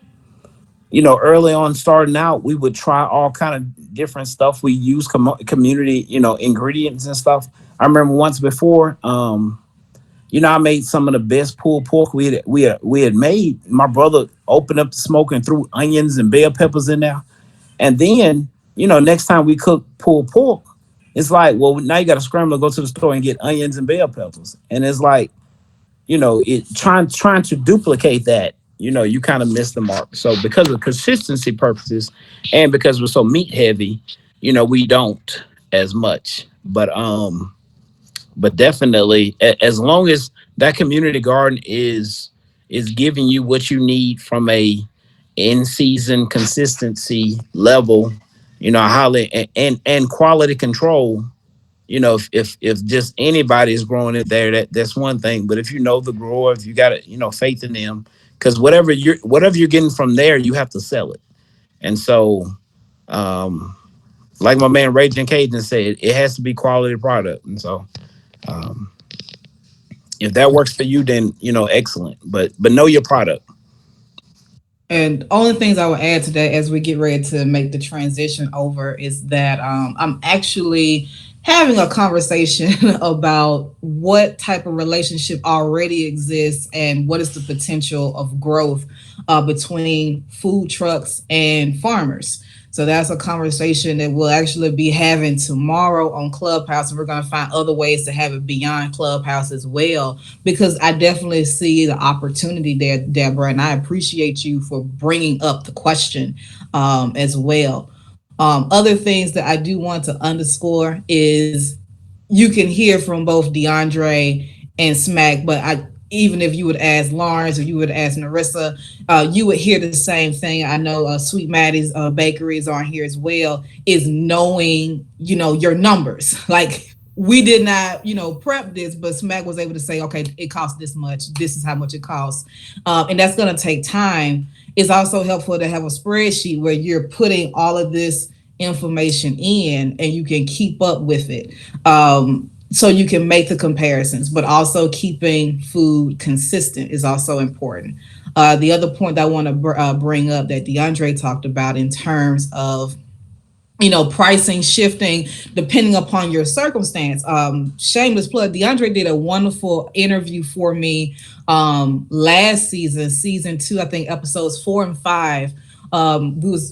early on starting out, we would try all kind of different stuff. We use community, ingredients and stuff. I remember once before, I made some of the best pulled pork we had made. My brother opened up the smoker and threw onions and bell peppers in there. And then, next time we cook pulled pork, it's like, well, now you got to scramble and go to the store and get onions and bell peppers. And it's like, it trying to duplicate that, you kind of miss the mark. So because of consistency purposes and because we're so meat heavy, we don't as much. But definitely, as long as that community garden is giving you what you need from a in season consistency level, highly and quality control. If just anybody is growing it there, that's one thing. But if you know the grower, if you got it, faith in them, because whatever you're getting from there, you have to sell it. And so, um, like my man Raging Cajun said, it has to be quality product. And so, um, if that works for you, then excellent. But know your product. And only things I will add to that as we get ready to make the transition over is that I'm actually having a conversation about what type of relationship already exists and what is the potential of growth between food trucks and farmers. So that's a conversation that we'll actually be having tomorrow on Clubhouse. And we're going to find other ways to have it beyond Clubhouse as well, because I definitely see the opportunity there, Deborah. And I appreciate you for bringing up the question as well. Other things that I do want to underscore is you can hear from both DeAndre and Smac, but even if you would ask Lawrence or you would ask Narissa, you would hear the same thing. I know Sweet Maddie's Bakery is on here as well, is knowing, your numbers. Like we did not, prep this, but Smac was able to say, okay, it costs this much. This is how much it costs. And that's going to take time. It's also helpful to have a spreadsheet where you're putting all of this information in and you can keep up with it. So you can make the comparisons, but also keeping food consistent is also important. The other point that I want to bring up that DeAndre talked about in terms of pricing shifting depending upon your circumstance. Shameless plug, DeAndre did a wonderful interview for me last season 2, I think episodes 4 and 5.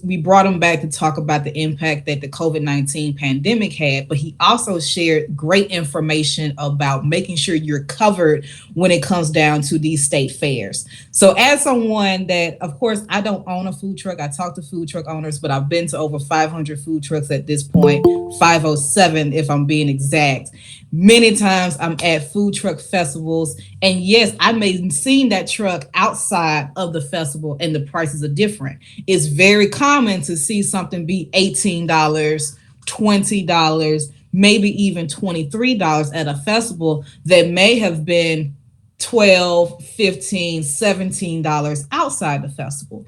We brought him back to talk about the impact that the COVID-19 pandemic had, but he also shared great information about making sure you're covered when it comes down to these state fairs. So as someone that, of course, I don't own a food truck, I talk to food truck owners, but I've been to over 500 food trucks at this point, 507 if I'm being exact. Many times I'm at food truck festivals, and yes, I may have seen that truck outside of the festival and the prices are different. It's very common to see something be $18, $20, maybe even $23 at a festival that may have been $12, $15, $17 outside the festival.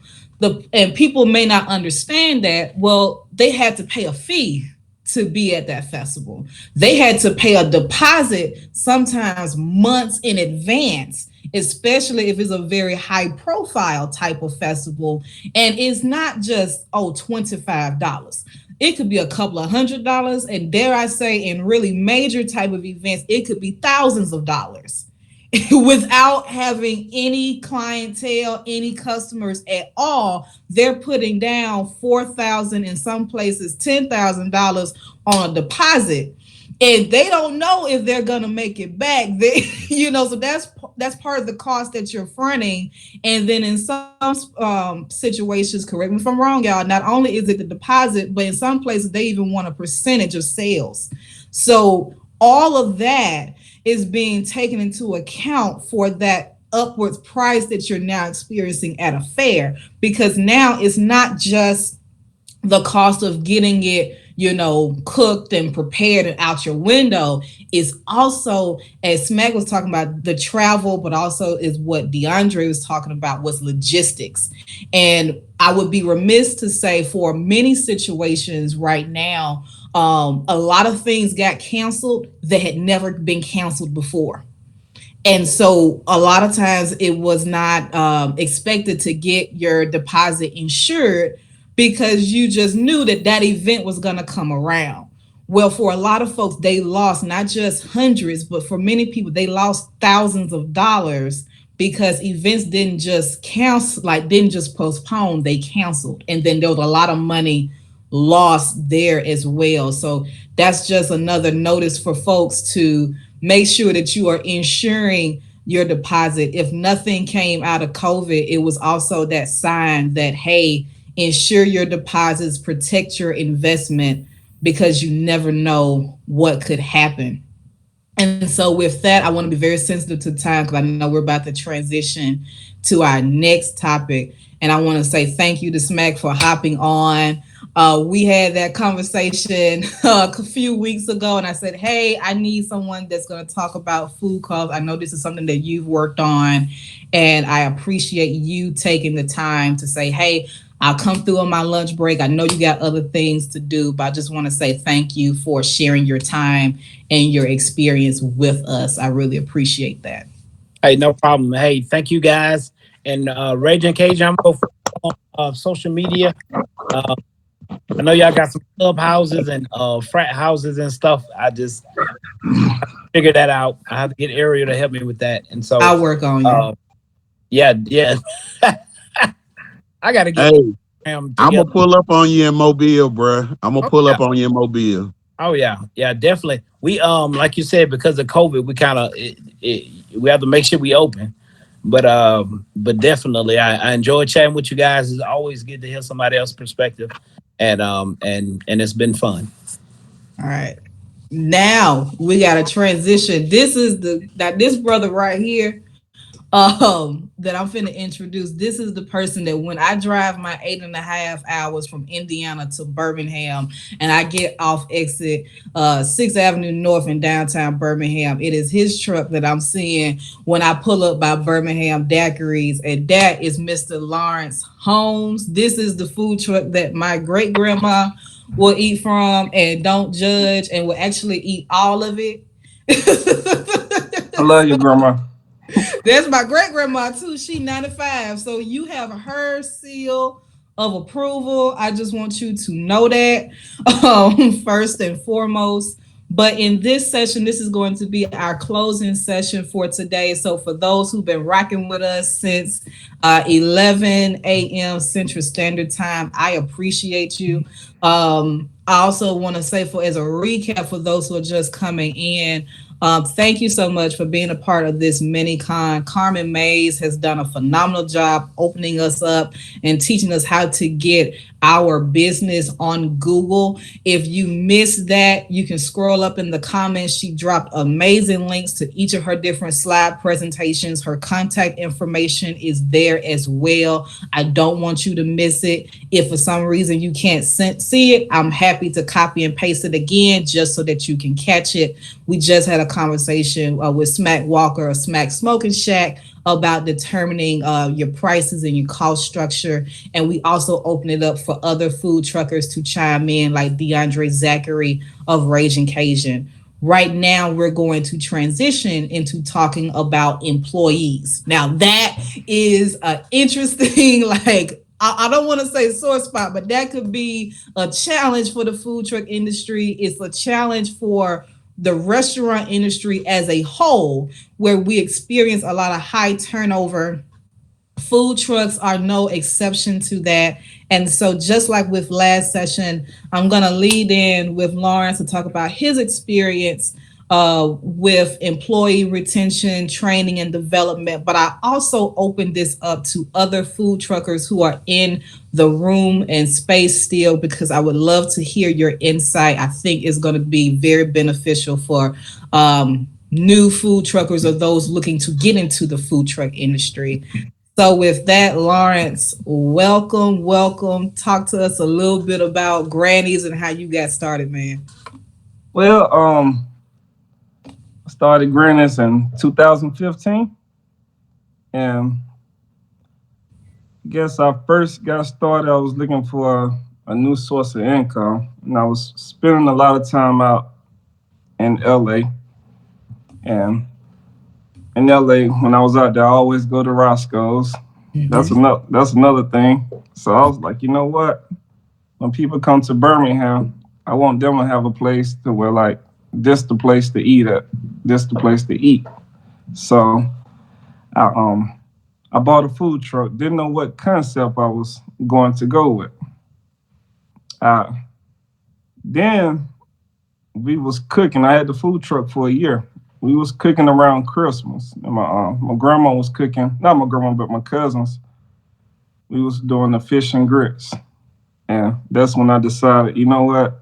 And people may not understand that. Well, they had to pay a fee to be at that festival. They had to pay a deposit sometimes months in advance, especially if it's a very high profile type of festival. And it's not just, $25. It could be a couple of $100. And dare I say, in really major type of events, it could be thousands of dollars without having any clientele, any customers at all. They're putting down $4,000, in some places $10,000 on a deposit, and they don't know if they're gonna make it back. So that's part of the cost that you're fronting. And then in some situations, correct me if I'm wrong, y'all, not only is it the deposit, but in some places they even want a percentage of sales. So all of that is being taken into account for that upwards price that you're now experiencing at a fair, because now it's not just the cost of getting it, cooked and prepared and out your window. Is also, as Smac was talking about, the travel, but also is what DeAndre was talking about, was logistics. And I would be remiss to say, for many situations right now, a lot of things got canceled that had never been canceled before. And so a lot of times it was not expected to get your deposit insured, because you just knew that that event was going to come around. Well, for a lot of folks, they lost not just hundreds, but for many people, they lost thousands of dollars, because events didn't just cancel, like didn't just postpone, they canceled. And then there was a lot of money lost there as well. So that's just another notice for folks to make sure that you are insuring your deposit. If nothing came out of COVID, it was also that sign that, hey, insure your deposits, protect your investment, because you never know what could happen. And so with that, I want to be very sensitive to time, because I know we're about to transition to our next topic. And I want to say thank you to Smac for hopping on. We had that conversation a few weeks ago, and I said, hey, I need someone that's going to talk about food costs. I know this is something that you've worked on, and I appreciate you taking the time to say, hey, I'll come through on my lunch break. I know you got other things to do, but I just want to say thank you for sharing your time and your experience with us. I really appreciate that. Hey, no problem. Hey, thank you guys. And Raging Cajun, I'm both on social media. Uh, I know y'all got some clubhouses and frat houses and stuff. I just figured that out. I have to get Ariel to help me with that. And so, I'll work on you. uh, yeah, yeah. I got to get Hey, them I'm gonna together. pull up on you in Mobile, bruh. I'm gonna Oh pull yeah, up on you in Mobile. oh yeah, yeah, definitely. We like you said, because of COVID, we kind of we have to make sure we open. But definitely, I enjoy chatting with you guys. It's always good to hear somebody else's perspective, and it's been fun. All right. Now we got to transition. This is this brother right here, that I'm finna introduce. This is the person that when I drive my 8.5 hours from Indiana to Birmingham, and I get off exit 6th Avenue North in downtown Birmingham, it is his truck that I'm seeing when I pull up by Birmingham Daiquiris, and that is Mr. Lawrence Holmes. This is the food truck that my great grandma will eat from, and don't judge, and will actually eat all of it. I love you, Grandma. That's my great grandma too. She 95. So you have her seal of approval. I just want you to know that, first and foremost. But in this session, this is going to be our closing session for today. So for those who've been rocking with us since 11 a.m. Central Standard Time, I appreciate you. I also want to say, for as a recap for those who are just coming in, thank you so much for being a part of this mini con. Carmen Mays has done a phenomenal job opening us up and teaching us how to get our business on Google. If you missed that, you can scroll up in the comments. She dropped amazing links to each of her different slide presentations. Her contact information is there as well. I don't want you to miss it. If for some reason you can't see it, I'm happy to copy and paste it again just so that you can catch it. We just had a conversation with Smac Walker of Smac Smoking Shack about determining your prices and your cost structure. And we also open it up for other food truckers to chime in, like DeAndre Zachary of Raging Cajun. Right now, we're going to transition into talking about employees. Now, that is an interesting, like, I don't want to say sore spot, but that could be a challenge for the food truck industry. It's a challenge for the restaurant industry as a whole, where we experience a lot of high turnover. Food trucks are no exception to that. And so, just like with last session, I'm going to lead in with Lawrence to talk about his experience with employee retention, training, and development. But I also open this up to other food truckers who are in the room and space still, because I would love to hear your insight. I think is going to be very beneficial for new food truckers or those looking to get into the food truck industry. So with that, Lawrence, welcome, welcome. Talk to us a little bit about Granny's and how you got started, man. Well, I started Granny's in 2015, and I guess I first got started. I was looking for a new source of income, and I was spending a lot of time out in LA. And in LA, when I was out there, I always go to Roscoe's. That's Mhm. another. That's another thing. So I was like, you know what? When people come to Birmingham, I want them to have a place to where like this the place to eat at, this the place to eat. So I bought a food truck. Didn't know what concept I was going to go with. Uh, then we was cooking. I had the food truck for a year. We was cooking around Christmas. And my grandma was cooking. Not my grandma, but my cousins. We was doing the fish and grits. And that's when I decided, you know what?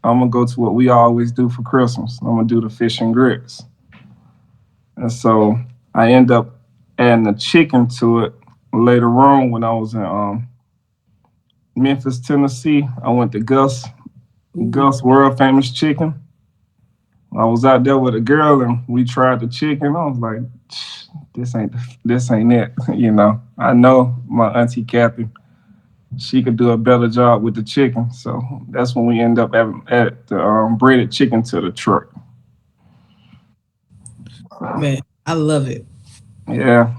I'm gonna go to what we always do for Christmas. I'm gonna do the fish and grits. And so I end up adding the chicken to it later on when I was in Memphis, Tennessee. I went to Gus World Famous Chicken. I was out there with a girl and we tried the chicken. I was like, this ain't it. You know, I know my auntie Kathy, she could do a better job with the chicken. So that's when we end up at the breaded chicken to the truck. Man, I love it. Yeah.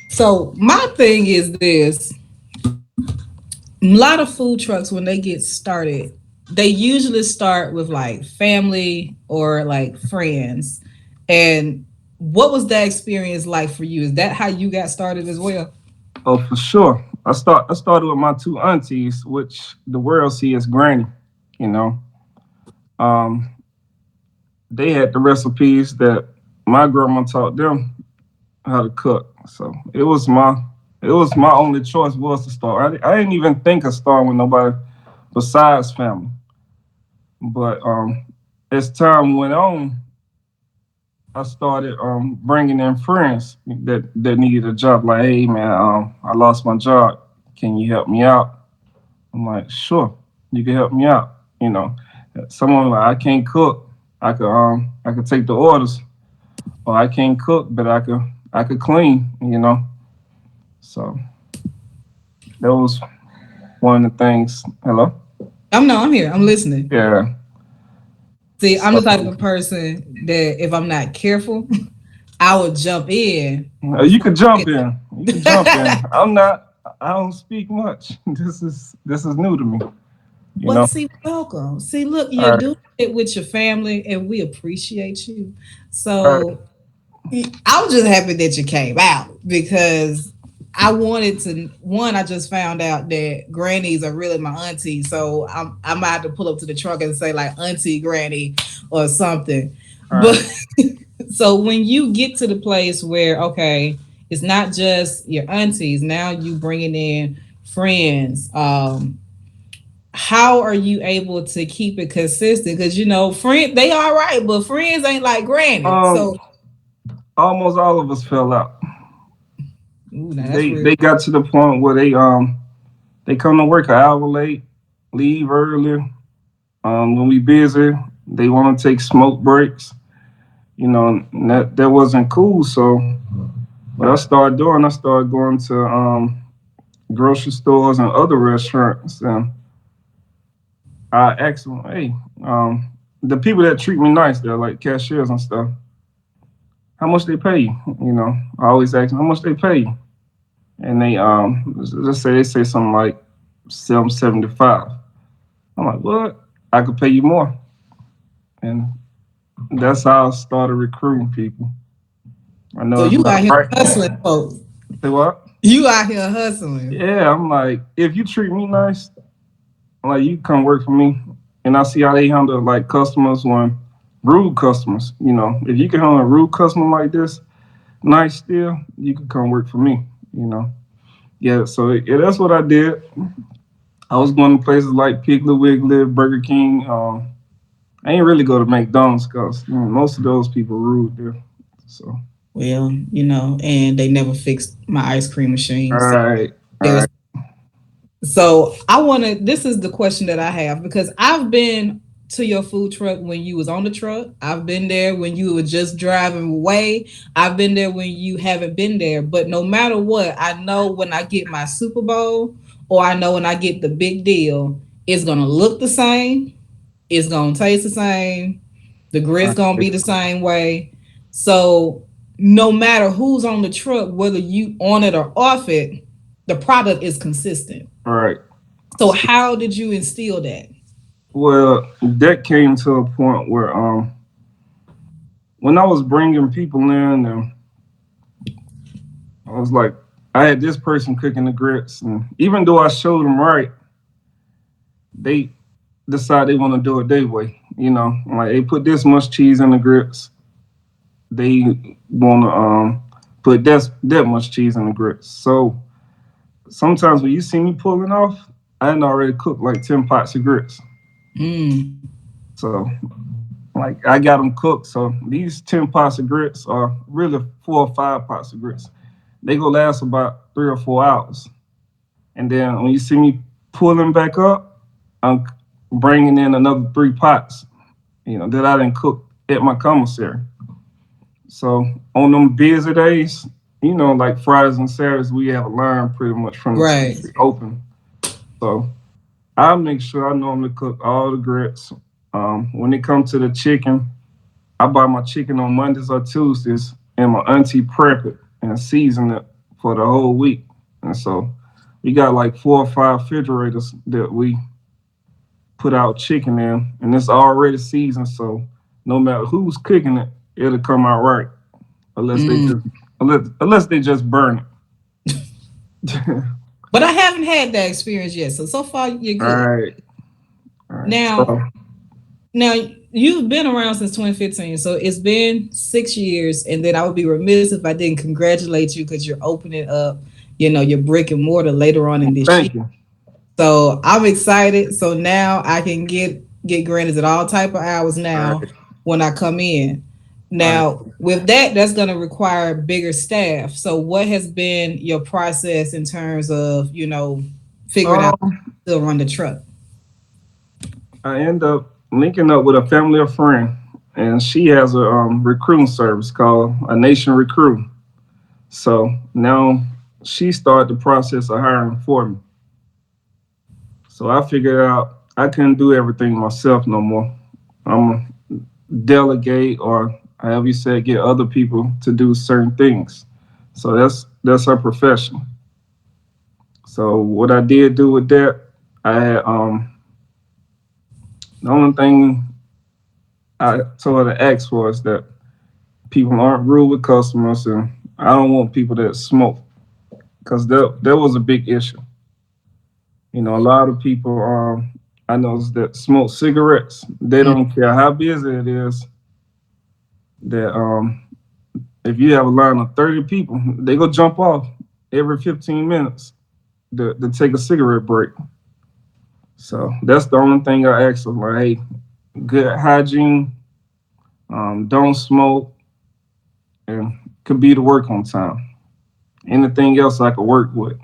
So my thing is this: a lot of food trucks, when they get started, they usually start with like family or like friends. And what was that experience like for you? Is that how you got started as well? Oh, for sure. I started with my two aunties, which the world see as granny. You know, um, they had the recipes that my grandma taught them how to cook. So it was my only choice was to start. I didn't even think of starting with nobody besides family. But as time went on, I started bringing in friends that needed a job. Like, hey man, I lost my job. Can you help me out? I'm like, sure, you can help me out. You know, someone like I can't cook. I could take the orders, or I can't cook, but I could clean. You know, so that was one of the things. Hello, I'm here. I'm listening. yeah. See, I'm So the type of person that if I'm not careful, I would jump in you before. could jump in. You could jump in. I'm not. I don't speak much. This is new to me. You But know. see, welcome. See, look, All you're right. doing it with your family, and we appreciate you. All right. So I'm just happy that you came out, because I wanted to. One, I just found out that grannies are really my auntie, so I'm about to pull up to the trunk and say like Auntie Granny or something. All right. But so when you get to the place where okay, it's not just your aunties, now you bringing in friends. How are you able to keep it consistent? Because you know, friends they all right, but friends ain't like granny. Um, So, almost all of us fell out. ooh, now that's real. They got to the point where they come to work an hour late, leave early. When we busy, they want to take smoke breaks. You know, and that wasn't cool. So what I started doing, I started going to grocery stores and other restaurants, and I asked them, hey, the people that treat me nice, they're like cashiers and stuff. How much they pay you? You know, I always ask them how much they pay you, and they let's say they say something like 775. I'm like, what? I could pay you more, and that's how I started recruiting people. I know So it's you not out here right. hustling, folks. Say what? You out here hustling. Yeah, I'm like, if you treat me nice, I'm like you come work for me, and I see how they handle like customers when rude customers. If you can handle a rude customer like this, nice still, you can come work for me. You know, yeah. So yeah, that's what I did. I was going to places like Piggly Wiggly, Burger King. I ain't really go to McDonald's because most of those people rude there. So Well, and they never fixed my ice cream all machine. So right, all there's right, so I want to. This is the question that I have because I've been to your food truck when you was on the truck. I've been there when you were just driving away. I've been there when you haven't been there. But no matter what, I know when I get my Super Bowl or I know when I get the big deal, it's gonna look the same. It's gonna taste the same. The all grit's gonna right, be the same way. So no matter who's on the truck, whether you on it or off it, the product is consistent. all right. So how did you instill that? Well, that came to a point where when I was bringing people in, and I was like, I had this person cooking the grits, and even though I showed them right, they decide they want to do it their way. Like they put this much cheese in the grits, they want to put that much cheese in the grits. So sometimes when you see me pulling off, I had already cooked like 10 pots of grits. Mm, So like I got them cooked. So these 10 pots of grits are really 4 or 5 pots of grits. They go last about 3 or 4 hours. And then when you see me pulling back up, I'm bringing in another 3 pots, that I didn't cook at my commissary. So on them busy days, like Fridays and Saturdays, we have a line pretty much from the time right. we open. So I make sure I normally cook all the grits. When it comes to the chicken, I buy my chicken on Mondays or Tuesdays, and my auntie prep it and season it for the whole week. And so we got like 4 or 5 refrigerators that we put out chicken in, and it's already seasoned. So no matter who's cooking it, it'll come out right, unless they Mm. just unless they just burn it. But I haven't had that experience yet. So far you're All good. right, all right. Now So now you've been around since 2015. So it's been 6 years. And then I would be remiss if I didn't congratulate you because you're opening up, your brick and mortar later on in this year. thank you. So I'm excited. So now I can get granted at all type of hours All now right, when I come in. all right. Now with that, that's going to require bigger staff. So what has been your process in terms of figuring out Um, to run the truck? I end up linking up with a family of friend, and she has a recruiting service called a Nation Recruit. So now she started the process of hiring for me. So I figured out I couldn't do everything myself no more. I'm gonna delegate, or however you say, get other people to do certain things. So that's her profession. So what I did do with that, I had the only thing I told her to ask for is that people aren't rude with customers, and I don't want people that smoke because that was a big issue. A lot of people I know that smoke cigarettes. They Mm. don't care how busy it is. That if you have a line of 30 people, they go jump off every 15 minutes to take a cigarette break. So that's the only thing I ask them. Like, hey, good hygiene, don't smoke, and could be to work on time. Anything else I could work with.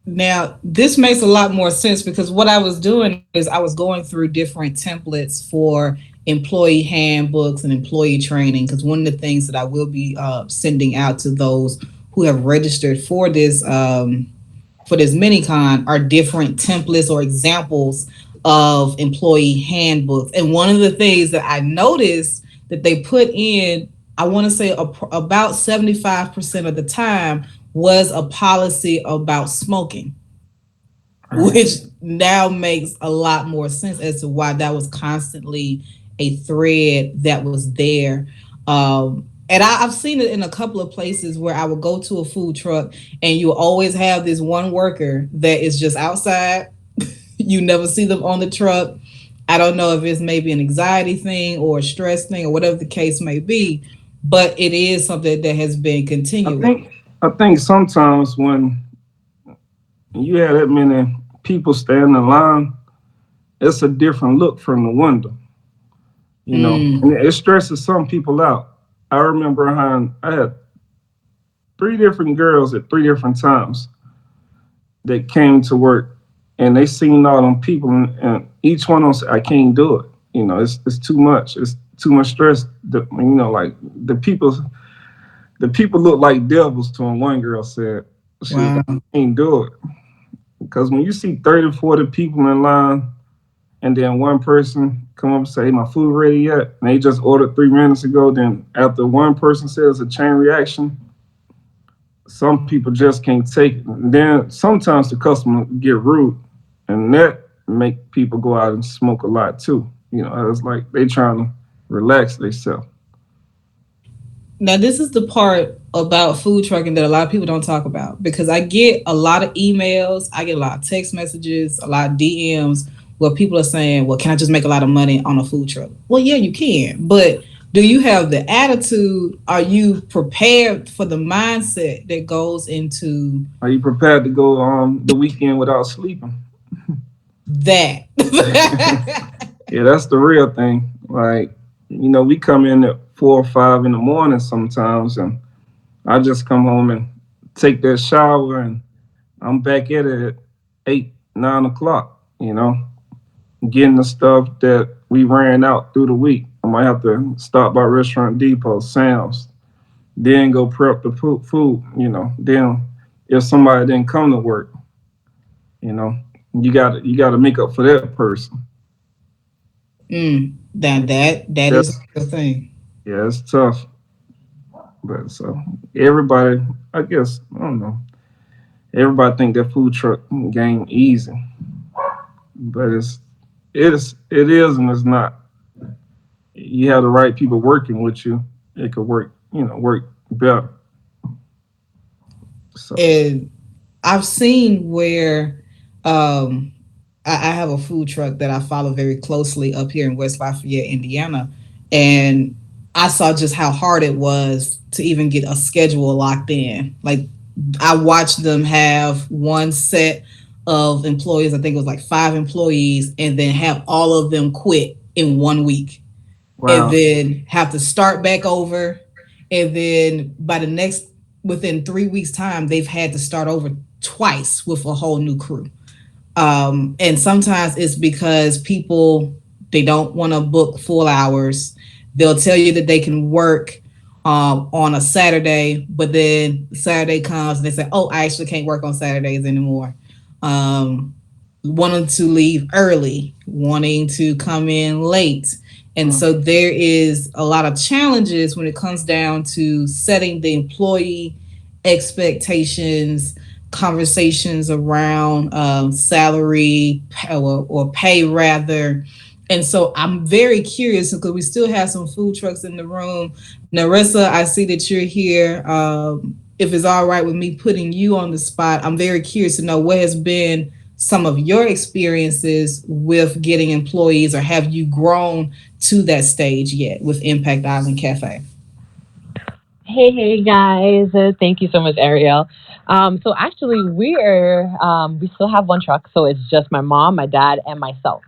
Now, this makes a lot more sense because what I was doing is I was going through different templates for employee handbooks and employee training. Because one of the things that I will be sending out to those who have registered for this mini con are different templates or examples of employee handbooks. And one of the things that I noticed that they put in, I want to say about 75% of the time, was a policy about smoking, All right. which now makes a lot more sense as to why that was constantly a thread that was there. And I've seen it in a couple of places where I would go to a food truck and you always have this one worker that is just outside. You never see them on the truck. I don't know if it's maybe an anxiety thing or a stress thing or whatever the case may be, but it is something that has been I continuous. think I think sometimes when you have that many people standing in line, it's a different look from the window, and Mm, it stresses some people out. I remember I had three different girls at three different times that came to work, and they seen all them people, and each one of them said, "I can't do it. It's too much. It's too much stress." Like the people, the people look like devils to him. One girl said, "She was like, wow. I can't do it." Because when you see 30, 40 people in line, and then one person come up and say, "Hey, my food ready yet?" And they just ordered 3 minutes ago. Then after one person says a chain reaction, some people just can't take it. And then sometimes the customer get rude, and that make people go out and smoke a lot too. It's like they trying to relax themselves. Now, this is the part about food trucking that a lot of people don't talk about because I get a lot of emails, I get a lot of text messages, a lot of DMs where people are saying, "Well, can I just make a lot of money on a food truck?" Well, yeah, you can, but do you have the attitude? Are you prepared for the mindset that goes into Are you prepared to go the weekend without sleeping? that? Yeah, that's the real thing. Like, we come in at 4 or 5 in the morning sometimes, and I just come home and take that shower, and I'm back at it at 8, 9 o'clock. Getting the stuff that we ran out through the week. I might have to stop by Restaurant Depot, Sam's, then go prep the food. Then if somebody didn't come to work, you know, you got to make up for that person. That is That's a real thing. Yeah, it's tough. But so everybody, I guess, I don't know. Everybody think that food truck game easy, but it is and it's not. You have the right people working with you, it could work better. So And I've seen where um, I have a food truck that I follow very closely up here in West Lafayette, Indiana, and I saw just how hard it was to even get a schedule locked in. Like I watched them have one set of employees. I think it was like 5 employees, and then have all of them quit in 1 week, and wow, then have to start back over, and then by the next within 3 weeks time they've had to start over twice with a whole new crew. And sometimes it's because people, they don't want to book full hours. They'll tell you that they can work on a Saturday, but then Saturday comes and they say, "Oh, I actually can't work on Saturdays anymore." Um, Wanting to leave early, wanting to come in late. And mm, so there is a lot of challenges when it comes down to setting the employee expectations, conversations around salary or pay rather. And so I'm very curious because we still have some food trucks in the room. Narissa, I see that you're here. If it's all right with me putting you on the spot, I'm very curious to know what has been some of your experiences with getting employees, or have you grown to that stage yet with Impact Island Cafe? Hey guys. Thank you so much, Ariel. So actually, we still have one truck, so it's just my mom, my dad, and myself.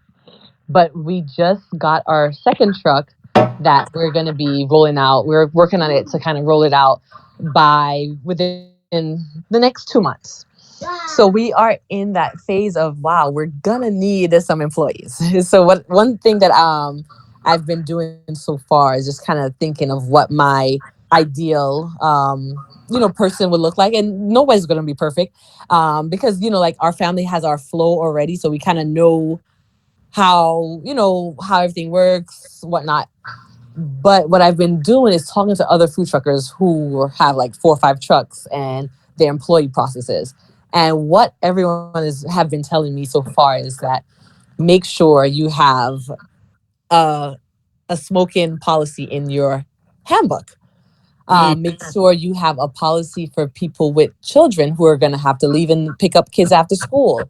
But we just got our second truck that we're going to be rolling out. We're working on it to kind of roll it out by within the next 2 months. So we are in that phase of wow, we're gonna need some employees. So what one thing that I've been doing so far is just kind of thinking of what my ideal person would look like, and nobody's gonna be perfect because like our family has our flow already, so we kind of know how everything works, whatnot. But what I've been doing is talking to other food truckers who have like 4 or 5 trucks and their employee processes. And what everyone is have been telling me so far is that make sure you have a, a smoking policy in your handbook. Mm, Make sure you have a policy for people with children who are going to have to leave and pick up kids after school.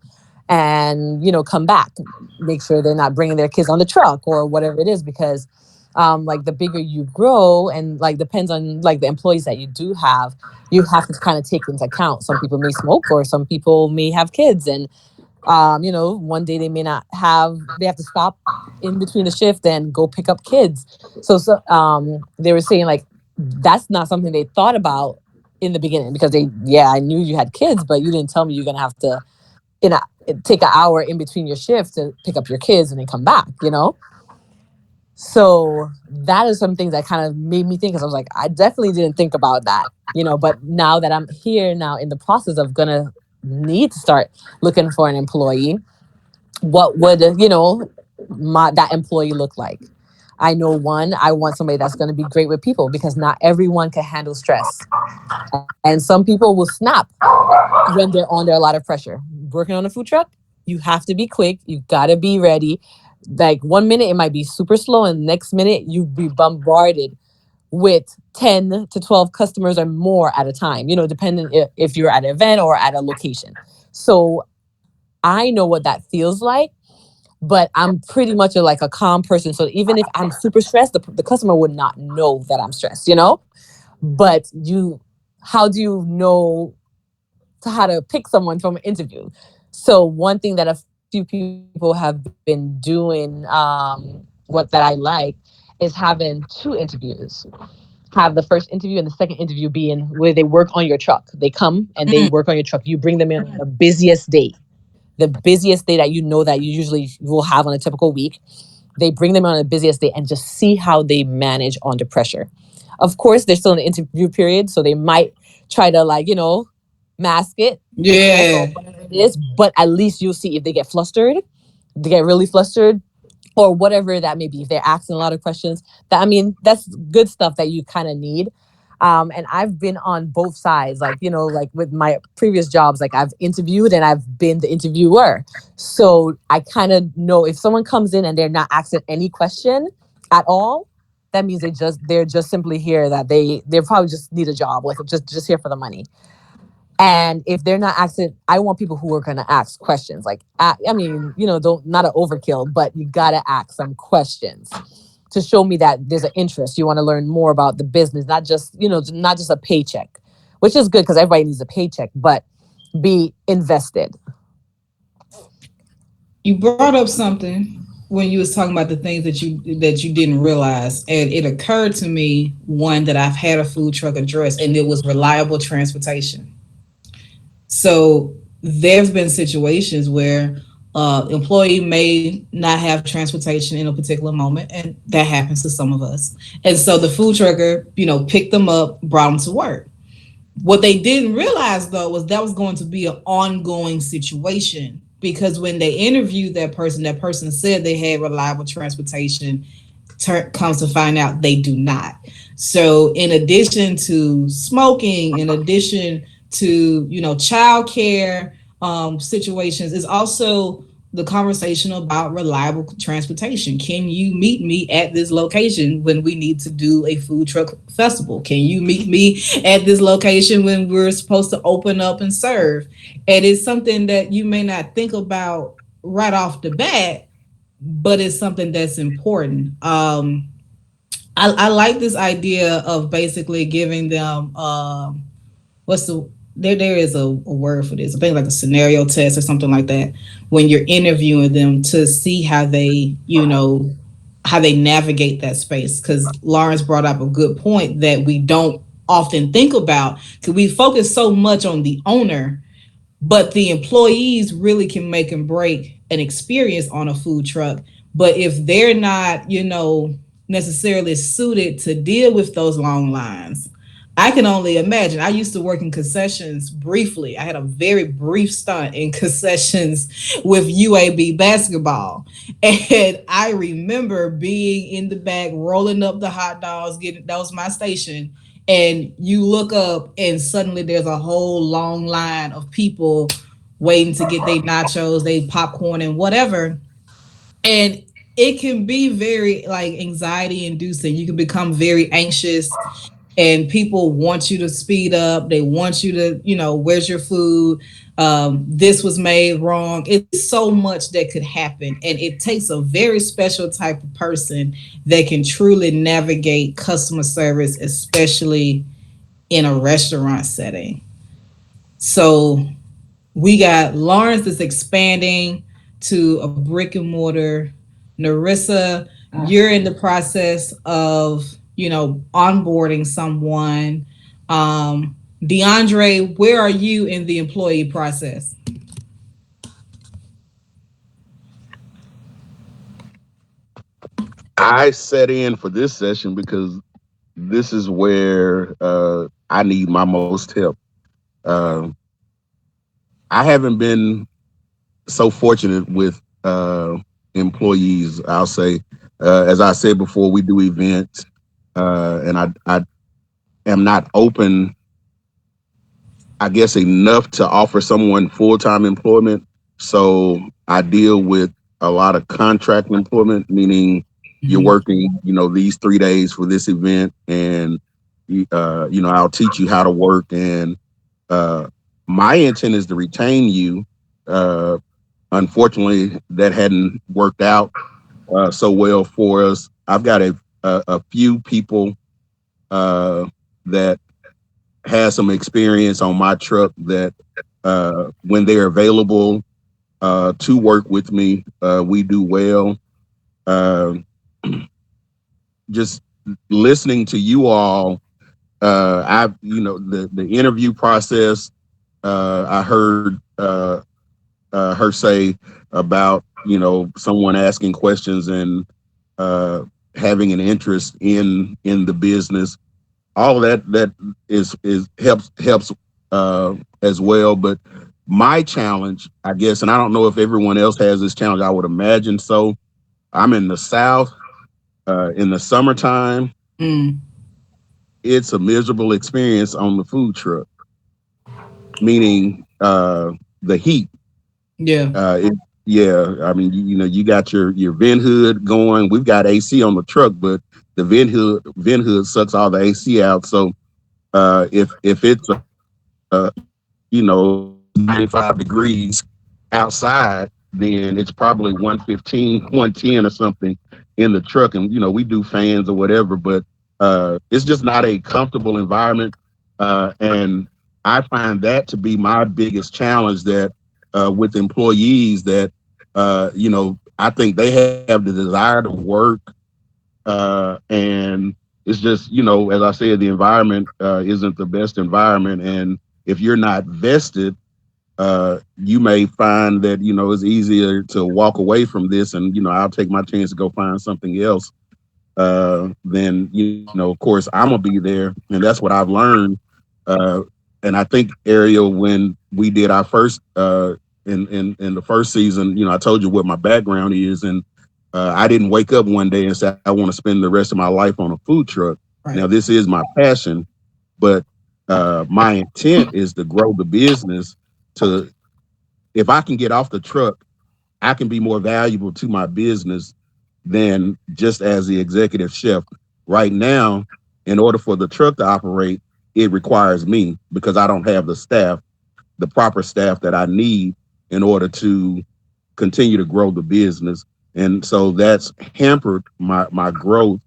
and come back, make sure they're not bringing their kids on the truck or whatever it is, because like the bigger you grow, and like depends on like the employees that you do have, you have to kind of take into account some people may smoke or some people may have kids, and one day they may not have, they have to stop in between the shift and go pick up kids. So they were saying like that's not something they thought about in the beginning, because I knew you had kids, but you didn't tell me you're gonna have to in a, take an hour in between your shifts to pick up your kids and then come back. So that is some things that kind of made me think, because I was like, I definitely didn't think about that. But now that I'm here now in the process of gonna need to start looking for an employee, what would my that employee look like? I know, one, I want somebody that's going to be great with people, because not everyone can handle stress, and some people will snap when they're under a lot of pressure. Working on a food truck, you have to be quick, you got to be ready. Like 1 minute it might be super slow, and the next minute you be bombarded with 10 to 12 customers or more at a time, depending if you're at an event or at a location. So I know what that feels like, but I'm pretty much like a calm person. So even if I'm super stressed, the customer would not know that I'm stressed. But how do you know how to pick someone from an interview? So one thing that a few people have been doing, what that I like, is having two interviews. Have the first interview and the second interview being where they work on your truck. They come and they Mm. work on your truck. You bring them in on the busiest day that that you usually will have on a typical week. They bring them on the busiest day and just see how they manage under pressure. Of course, they're still in the interview period, so they might try to mask it, the stress or Yeah. whatever it is, but at least you'll see if they get flustered, they get really flustered, or whatever that may be. If they're asking a lot of questions, that's good stuff that you kind of need. And I've been on both sides, like with my previous jobs, like I've interviewed and I've been the interviewer. So I kind of know if someone comes in and they're not asking any question at all, that means they're just simply here that they probably just need a job, like just here for the money. And if they're not asking, I want people who are going to ask questions. Like, don't, not an overkill, but you got to ask some questions to show me that there's an interest. You want to learn more about the business, not just a paycheck, which is good because everybody needs a paycheck, but be invested. You brought up something when you was talking about the things that you didn't realize, and it occurred to me one that I've had a food truck address, and it was reliable transportation. So there's been situations where employee may not have transportation in a particular moment, and that happens to some of us. And so the food trucker, picked them up, brought them to work. What they didn't realize though was that was going to be an ongoing situation, because when they interviewed that person said they had reliable transportation. Comes to find out they do not. So in addition to smoking, in addition to child care situations, is also the conversation about reliable transportation. Can you meet me at this location when we need to do a food truck festival? Can you meet me at this location when we're supposed to open up and serve? And it's something that you may not think about right off the bat, but it's something that's important. I like this idea of basically giving them what's the there is a word for this. I think like a scenario test or something like that when you're interviewing them to see how they navigate that space. Because Lawrence brought up a good point that we don't often think about, because we focus so much on the owner, but the employees really can make and break an experience on a food truck. But if they're not, necessarily suited to deal with those long lines, I can only imagine. I used to work in concessions briefly. I had a very brief stunt in concessions with UAB basketball. And I remember being in the back, rolling up the hot dogs, that was my station. And you look up, and suddenly there's a whole long line of people waiting to get their nachos, their popcorn, and whatever. And it can be very like anxiety inducing. You can become very anxious, and people want you to speed up. They want you to, where's your food? This was made wrong. It's so much that could happen. And it takes a very special type of person that can truly navigate customer service, especially in a restaurant setting. So we got Lawrence is expanding to a brick and mortar. Narissa, you're in the process of, onboarding someone. DeAndre, where are you in the employee process? I set in for this session because this is where I need my most help. Uh, I haven't been so fortunate with employees. I'll say, as I said before, we do events, and I am not open, I guess, enough to offer someone full time employment. So I deal with a lot of contract employment, meaning you're Mhm. working, these 3 days for this event, and I'll teach you how to work. And uh, my intent is to retain you. Uh, Unfortunately, that hadn't worked out so well for us. I've got a few people that has some experience on my truck that when they're available to work with me, we do well. Uh, just listening to you all, the interview process. I heard her say about someone asking questions and uh, having an interest in the business. All of that is helps as well. But my challenge, I guess, and I don't know if everyone else has this challenge. I would imagine so. I'm in the South in the summertime. Mm, It's a miserable experience on the food truck, meaning the heat. yeah. It, yeah, I mean, you got your vent hood going. We've got AC on the truck, but the vent hood sucks all the AC out. So if it's 95 degrees outside, then it's probably 115, 110 or something in the truck. And, we do fans or whatever, but it's just not a comfortable environment. And I find that to be my biggest challenge that with employees that, I think they have the desire to work. And it's just, as I said, the environment isn't the best environment. And if you're not vested, you may find that it's easier to walk away from this, and I'll take my chance to go find something else. Then of course I'm gonna be there, and that's what I've learned. Uh, and I think Ariel, when we did our first in the first season, I told you what my background is, and I didn't wake up one day and say I want to spend the rest of my life on a food truck. Now Right. this is my passion, but my intent is to grow the business to, if I can get off the truck, I can be more valuable to my business than just as the executive chef. Right now, in order for the truck to operate, it requires me because I don't have the staff, the proper staff that I need in order to continue to grow the business. And so that's hampered my growth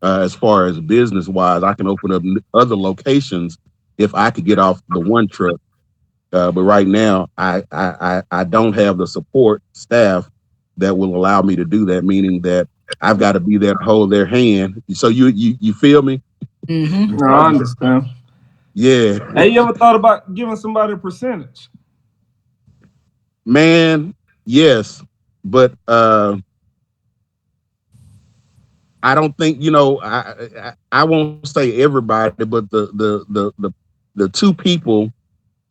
as far as business wise. I can open up other locations if I could get off the one truck, but right now, I don't have the support staff that will allow me to do that. Meaning that I've got to be there to hold their hand. So you feel me? Mm-hmm. No, I understand. Yeah, Hey, you ever thought about giving somebody a percentage? man. Yes, but I don't think I won't say everybody, but the two people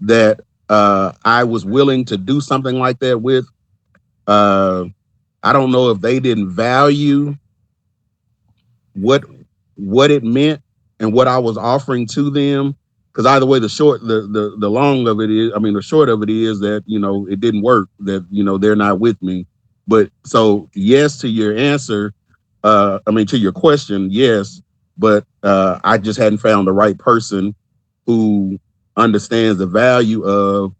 that I was willing to do something like that with. Uh, I don't know if they didn't value what what it meant and what I was offering to them. Because either way, the long of it is, I mean, the short of it is that it didn't work. That they're not with me. But so yes to your answer. I mean to your question, yes. but I just hadn't found the right person who understands the value of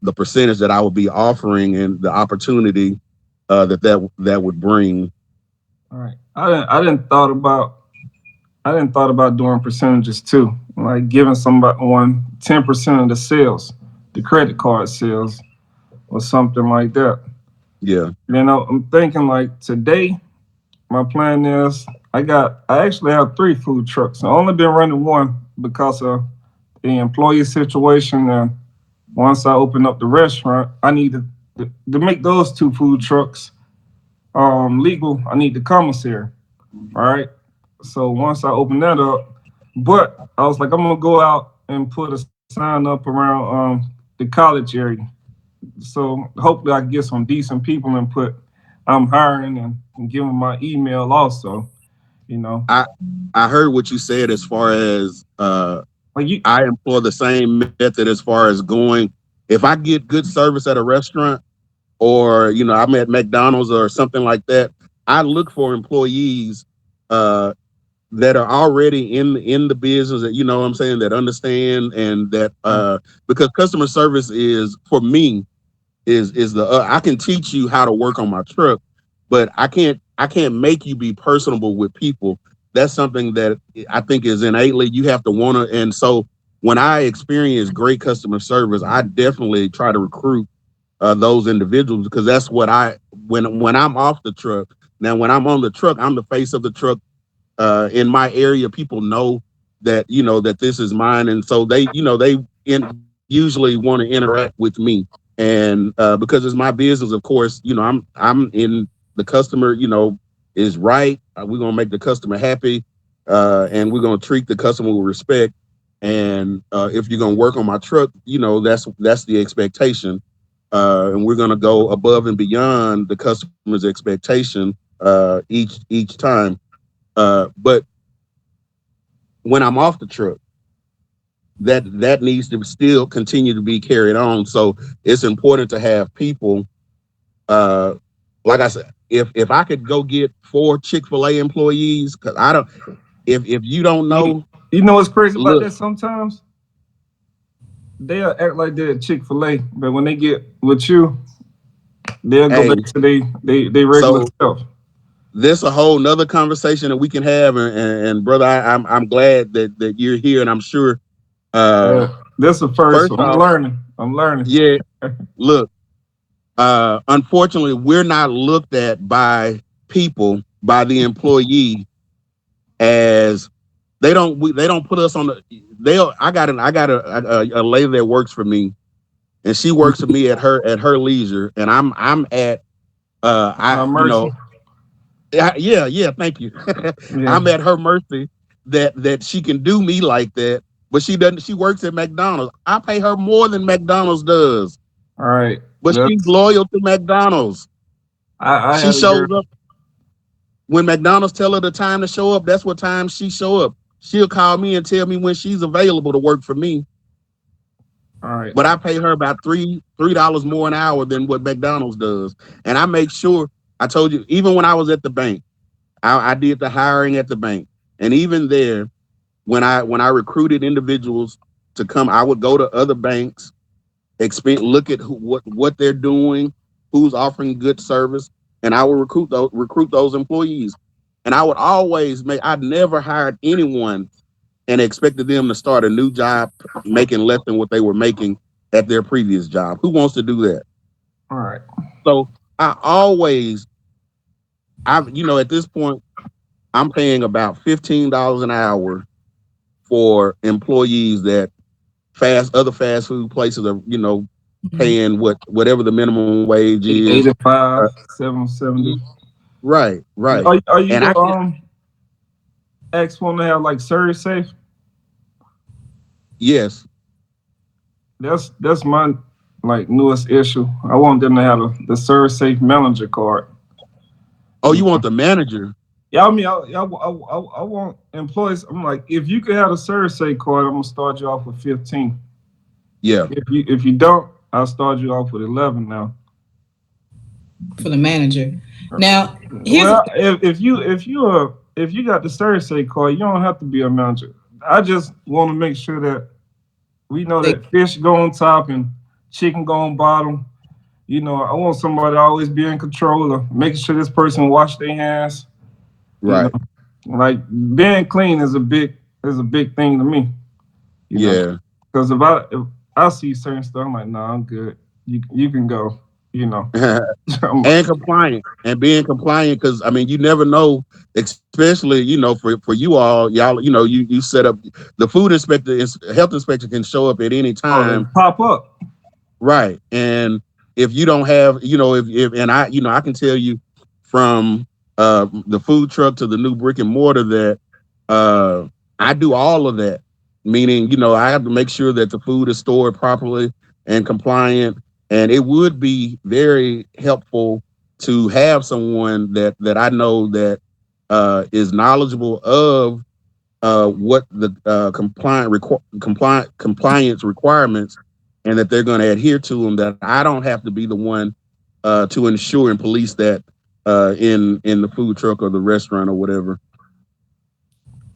the percentage that I would be offering and the opportunity that would bring. All right. I didn't thought about doing percentages too, like giving somebody 10% of the sales, the credit card sales, or something like that. Yeah. You know, I'm thinking like today, my plan is I actually have three food trucks. I only been running one because of the employee situation. And once I open up the restaurant, I need to make those two food trucks legal. I need the commissary. All right. So once I open that up, but I was like, I'm gonna go out and put a sign up around the college area. So hopefully I can get some decent people and put I'm hiring and give them my email also. You know, I I heard what you said as far as like you, I employ the same method as far as going. If I get good service at a restaurant, or I'm at McDonald's or something like that, I look for employees uh, that are already in the business, that what I'm saying, that understand, and that because customer service is, for me, is the I can teach you how to work on my truck, but I can't make you be personable with people. That's something that I think is innately you have to want to. And so when I experience great customer service, I definitely try to recruit those individuals, because that's what when I'm off the truck. Now, when I'm on the truck, I'm the face of the truck. In my area, people know that this is mine, and so they usually want to interact with me. And because it's my business, of course, I'm in the customer. Is right. We're gonna make the customer happy, and we're gonna treat the customer with respect. And if you're gonna work on my truck, that's the expectation, and we're gonna go above and beyond the customer's expectation each time. But when I'm off the truck, that needs to still continue to be carried on. So it's important to have people. Uh, like I said, if I could go get 4 Chick-fil-A employees, because I don't. If you don't you, know, you know what's crazy about look, that? Sometimes they'll act like they're at Chick-fil-A, but when they get with you, they'll go back hey, to they regular so self. this a whole nother conversation that we can have, and brother, I'm glad that you're here, and I'm sure. Uh, That's the first First one. I'm off, learning. I'm learning. yeah, look, unfortunately, we're not looked at by people, by the employee, as they don't put us on the. I got a lady that works for me, and she works for me at her leisure, and I'm at I My mercy. yeah, thank you. Yeah. I'm at her mercy, that she can do me like that, but she doesn't. She works at McDonald's. I pay her more than McDonald's does, All right. but she's That's loyal to McDonald's. I She had a girl. shows up when McDonald's tell her the time to show up. That's what time she show up. She'll call me and tell me when she's available to work for me, All right. but I pay her about $3 more an hour than what McDonald's does. And I make sure, I told you, even when I was at the bank, I did the hiring at the bank, and even there, when I recruited individuals to come, I would go to other banks, look at what they're doing, who's offering good service, and I would recruit those employees. And I would always I'd never hired anyone and expected them to start a new job making less than what they were making at their previous job. Who wants to do that? All right. So I always, at this point, I'm paying about $15 an hour for employees that other fast food places are, Mhm. paying whatever the minimum wage is. 85, Uh, 770. right, right. Are you And the I can, X one to have like Surrey safe? yes. That's my like newest issue. I want them to have the Surrey safe manager card. Oh, you want the manager? Yeah, I mean, I want employees. I'm like, if you could have a Surrey safe card, I'm gonna start you off with 15. Yeah. If you don't, I'll start you off with 11 now. For the manager. Now, here's Well, if you got the Thursday card, you don't have to be a manager. I just want to make sure that we know They, that fish go on top and chicken go on bottom. I want somebody to always be in control of making sure this person wash their hands. You know, Right. like being clean is a big thing to me. You know, Yeah. because if I see certain stuff, I'm like, nah, I'm good. You can go. You know, And compliant and being compliant, because I mean you never know, especially for you y'all you set up the health inspector can show up at any oh, they time. pop up. Right. And if you don't have, if and I can tell you from the food truck to the new brick and mortar that uh I do all of that. Meaning, I have to make sure that the food is stored properly and compliant. And it would be very helpful to have someone that I know that is knowledgeable of what the compliance requirements, and that they're going to adhere to them. That I don't have to be the one to ensure and police that in the food truck or the restaurant or whatever.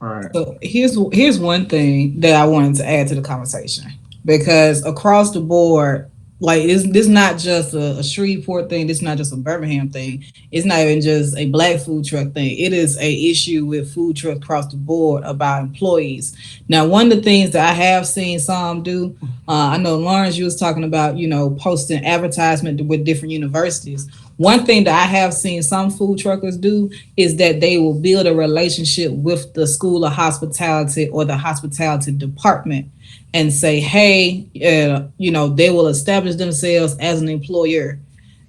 All right. So here's one thing that I wanted to add to the conversation, because across the board, like this not just a Shreveport thing. This not just a Birmingham thing. It's not even just a black food truck thing. It is a issue with food trucks across the board about employees. Now, one of the things that I have seen some do, I know Lawrence, you was talking about, posting advertisement with different universities. One thing that I have seen some food truckers do is that they will build a relationship with the School of Hospitality or the hospitality department and say, hey, they will establish themselves as an employer.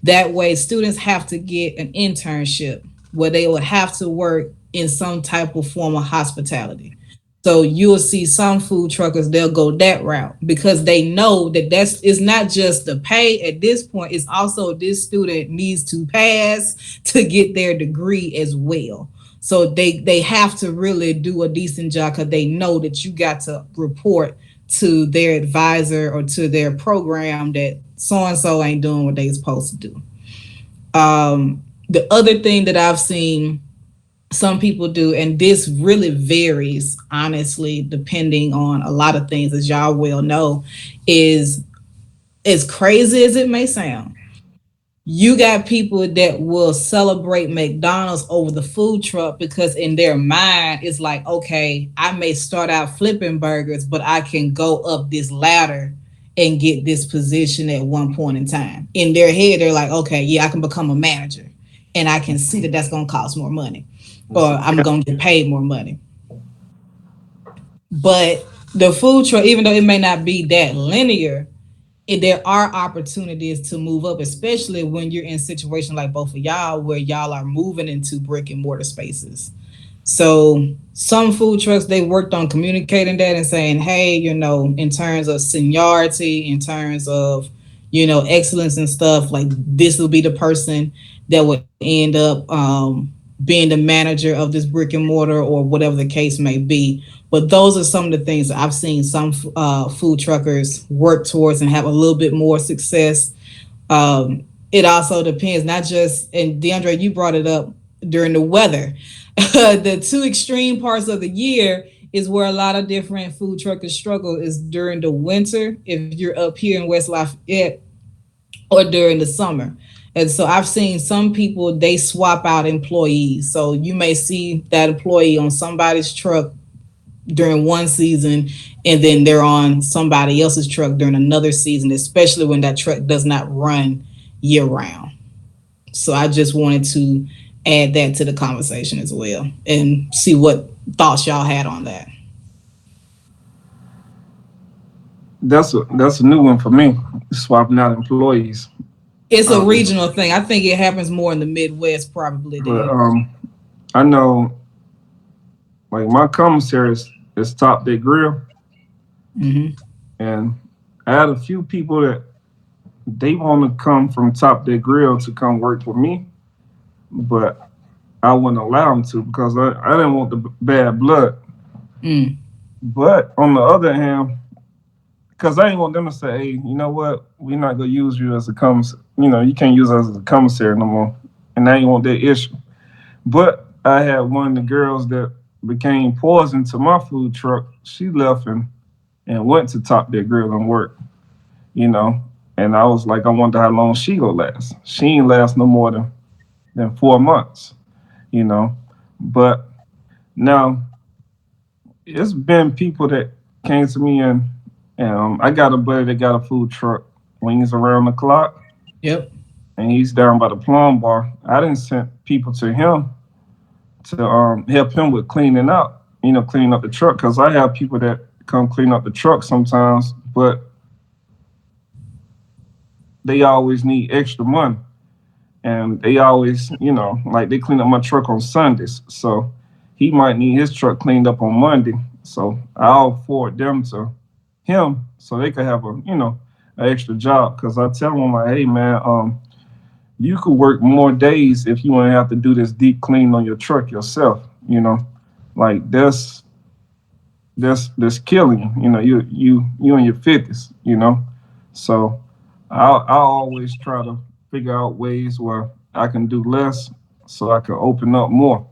That way, students have to get an internship where they would have to work in some type of form of hospitality. So you'll see some food truckers, they'll go that route because they know that that's it's not just the pay at this point, it's also this student needs to pass to get their degree as well. So they have to really do a decent job because they know that you got to report to their advisor or to their program that so and so ain't doing what they supposed to do. The other thing that I've seen some people do, and this really varies honestly depending on a lot of things, as y'all well know, is as crazy as it may sound, you got people that will celebrate McDonald's over the food truck because in their mind it's like, okay, I may start out flipping burgers, but I can go up this ladder and get this position at one point in time. In their head, they're like, okay, yeah, I can become a manager, and I can see that that's going to cost more money, or I'm going to get paid more money. But the food truck, even though it may not be that linear, there are opportunities to move up, especially when you're in a situation like both of y'all, where y'all are moving into brick and mortar spaces. So some food trucks, they worked on communicating that and saying, hey, in terms of seniority, in terms of, excellence and stuff, like this will be the person that will end up being the manager of this brick and mortar or whatever the case may be. But those are some of the things that I've seen some food truckers work towards and have a little bit more success. It also depends, not just, and DeAndre, you brought it up during the weather. The two extreme parts of the year is where a lot of different food truckers struggle is during the winter, if you're up here in West Lafayette, or during the summer. And so I've seen some people, they swap out employees. So you may see that employee on somebody's truck during one season, and then they're on somebody else's truck during another season, especially when that truck does not run year round. So I just wanted to add that to the conversation as well and see what thoughts y'all had on that. That's a new one for me. Swapping out employees. It's a Um, regional thing. I think it happens more in the Midwest probably but than. I know like my commissary is Top Day Grill, Mhm. and I had a few people that they want to come from Top Day Grill to come work for me, but I wouldn't allow them to because I didn't want the bad blood. Mm. But on the other hand, because I ain't want them to say, hey, you know what, we're not gonna use you as a commissary. You can't use us as a commissary no more, and I ain't want that issue. But I had one of the girls that became poison to my food truck. She left and went to Top That Grill and work, you know. And I was like, I wonder how long she gonna last. She ain't last no more than 4 months, you know. But now it's been people that came to me and I got a buddy that got a food truck, wings around the clock, Yep. and he's down by the plum bar. I didn't send people to him to help him with cleaning up, cleaning up the truck. Cause I have people that come clean up the truck sometimes, but they always need extra money, and they always, like they clean up my truck on Sundays, so he might need his truck cleaned up on Monday. So I'll forward them to him so they could have an extra job. Cause I tell them like, hey man, you could work more days if you wouldn't have to do this deep clean on your truck yourself. Like that's killing you. You in your 50s. So I always try to figure out ways where I can do less so I can open up more.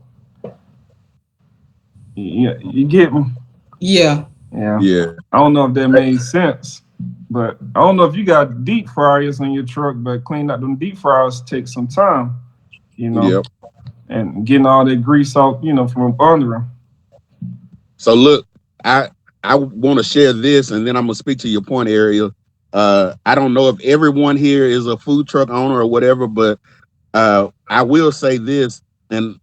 Yeah, you get me? Yeah. Yeah. Yeah. I don't know if that made sense, but I don't know if you got deep fryers in your truck, but cleaning out them deep fryers takes some time, you know, Yep. and getting all that grease off, from under them. So look, I I want to share this, and then I'm gonna speak to your point, Ariel. I don't know if everyone here is a food truck owner or whatever, but I will say this, and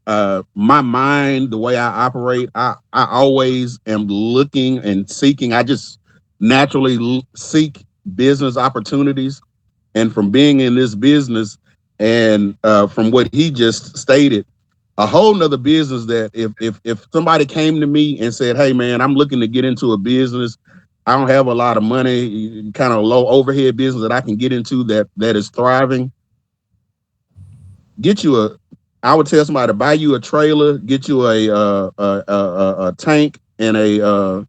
my mind, the way I operate, I always am looking and seeking. I just naturally seek business opportunities, and from being in this business, and from what he just stated, a whole nother business that if somebody came to me and said, "Hey man, I'm looking to get into a business. I don't have a lot of money, kind of low overhead business that I can get into that is thriving. Get you a." I would tell somebody to buy you a trailer, get you a tank and a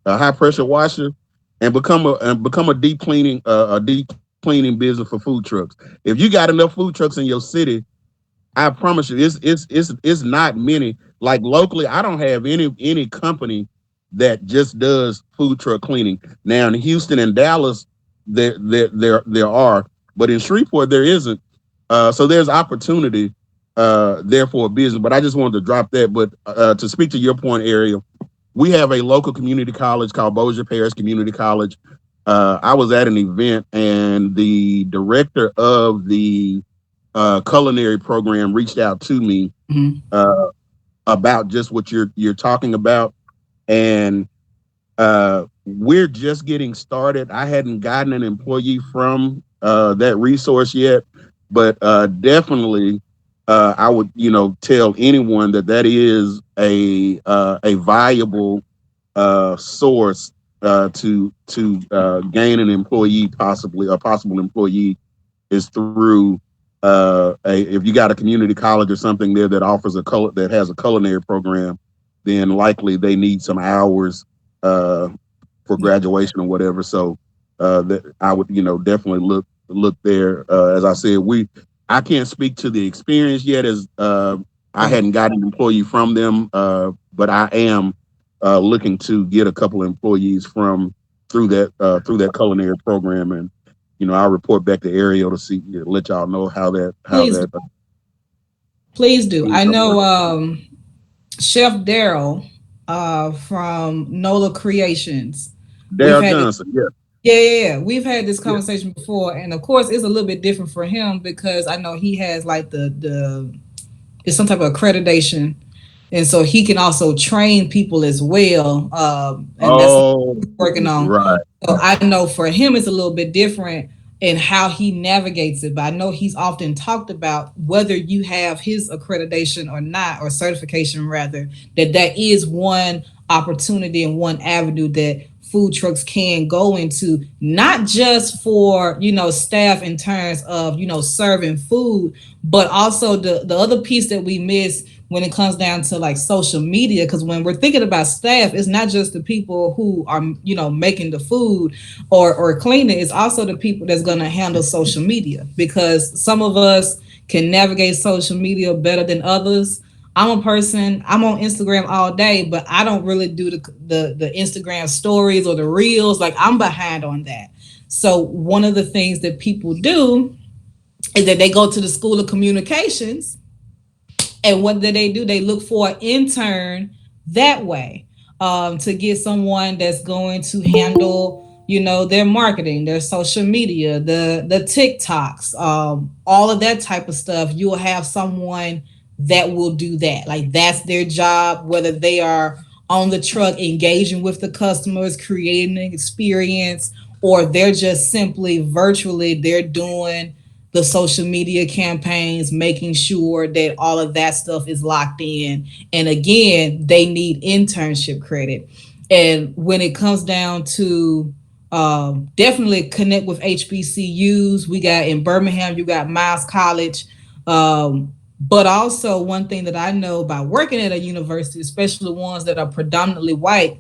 high pressure washer, and become a deep cleaning business for food trucks. If you got enough food trucks in your city, I promise you, it's not many. Like locally, I don't have any company that just does food truck cleaning. Now in Houston and Dallas, there are, but in Shreveport there isn't. So there's opportunity there for a business. But I just wanted to drop that. But to speak to your point, Ariel, we have a local community college called Bossier Parish Community College. I was at an event, and the director of the culinary program reached out to me Mhm. uh, about just what you're talking about, and we're just getting started. I hadn't gotten an employee from that resource yet, but definitely I would tell anyone that is a viable source to gain an employee, possibly a possible employee, is through if you got a community college or something there that offers that has a culinary program, then likely they need some hours uh, for graduation or whatever. So that I would definitely look there. As I said, I can't speak to the experience yet, as I Right. hadn't gotten an employee from them, but I am looking to get a couple of employees from through that culinary program, and I'll report back to Ariel to see, let y'all know how Please, that please do. team I know works. Chef Daryl from Nola Creations. We've Daryl had this, Johnson, yeah, yeah. We've had this yeah, conversation before, and of course, it's a little bit different for him because I know he has like the it's some type of accreditation, and so he can also train people as well. And that's what oh, he's working on. right, So I know for him it's a little bit different in how he navigates it, but I know he's often talked about whether you have his accreditation or not, or certification rather, that is one opportunity and one avenue that food trucks can go into, not just for staff in terms of serving food, but also the other piece that we miss when it comes down to like social media. Because when we're thinking about staff, it's not just the people who are making the food or cleaning. It's also the people that's going to handle social media, because some of us can navigate social media better than others. I'm a person, I'm on Instagram all day, but I don't really do the Instagram stories or the reels. Like, I'm behind on that. So one of the things that people do is that they go to the School of Communications, and what do? They look for an intern that way, to get someone that's going to handle, their marketing, their social media, the TikToks, all of that type of stuff. You'll have someone that will do that. Like, that's their job, whether they are on the truck engaging with the customers, creating an experience, or they're just simply virtually, they're doing the social media campaigns, making sure that all of that stuff is locked in. And again, they need internship credit. And when it comes down to, definitely connect with HBCUs, we got in Birmingham, you got Miles College. But also, one thing that I know about working at a university, especially ones that are predominantly white,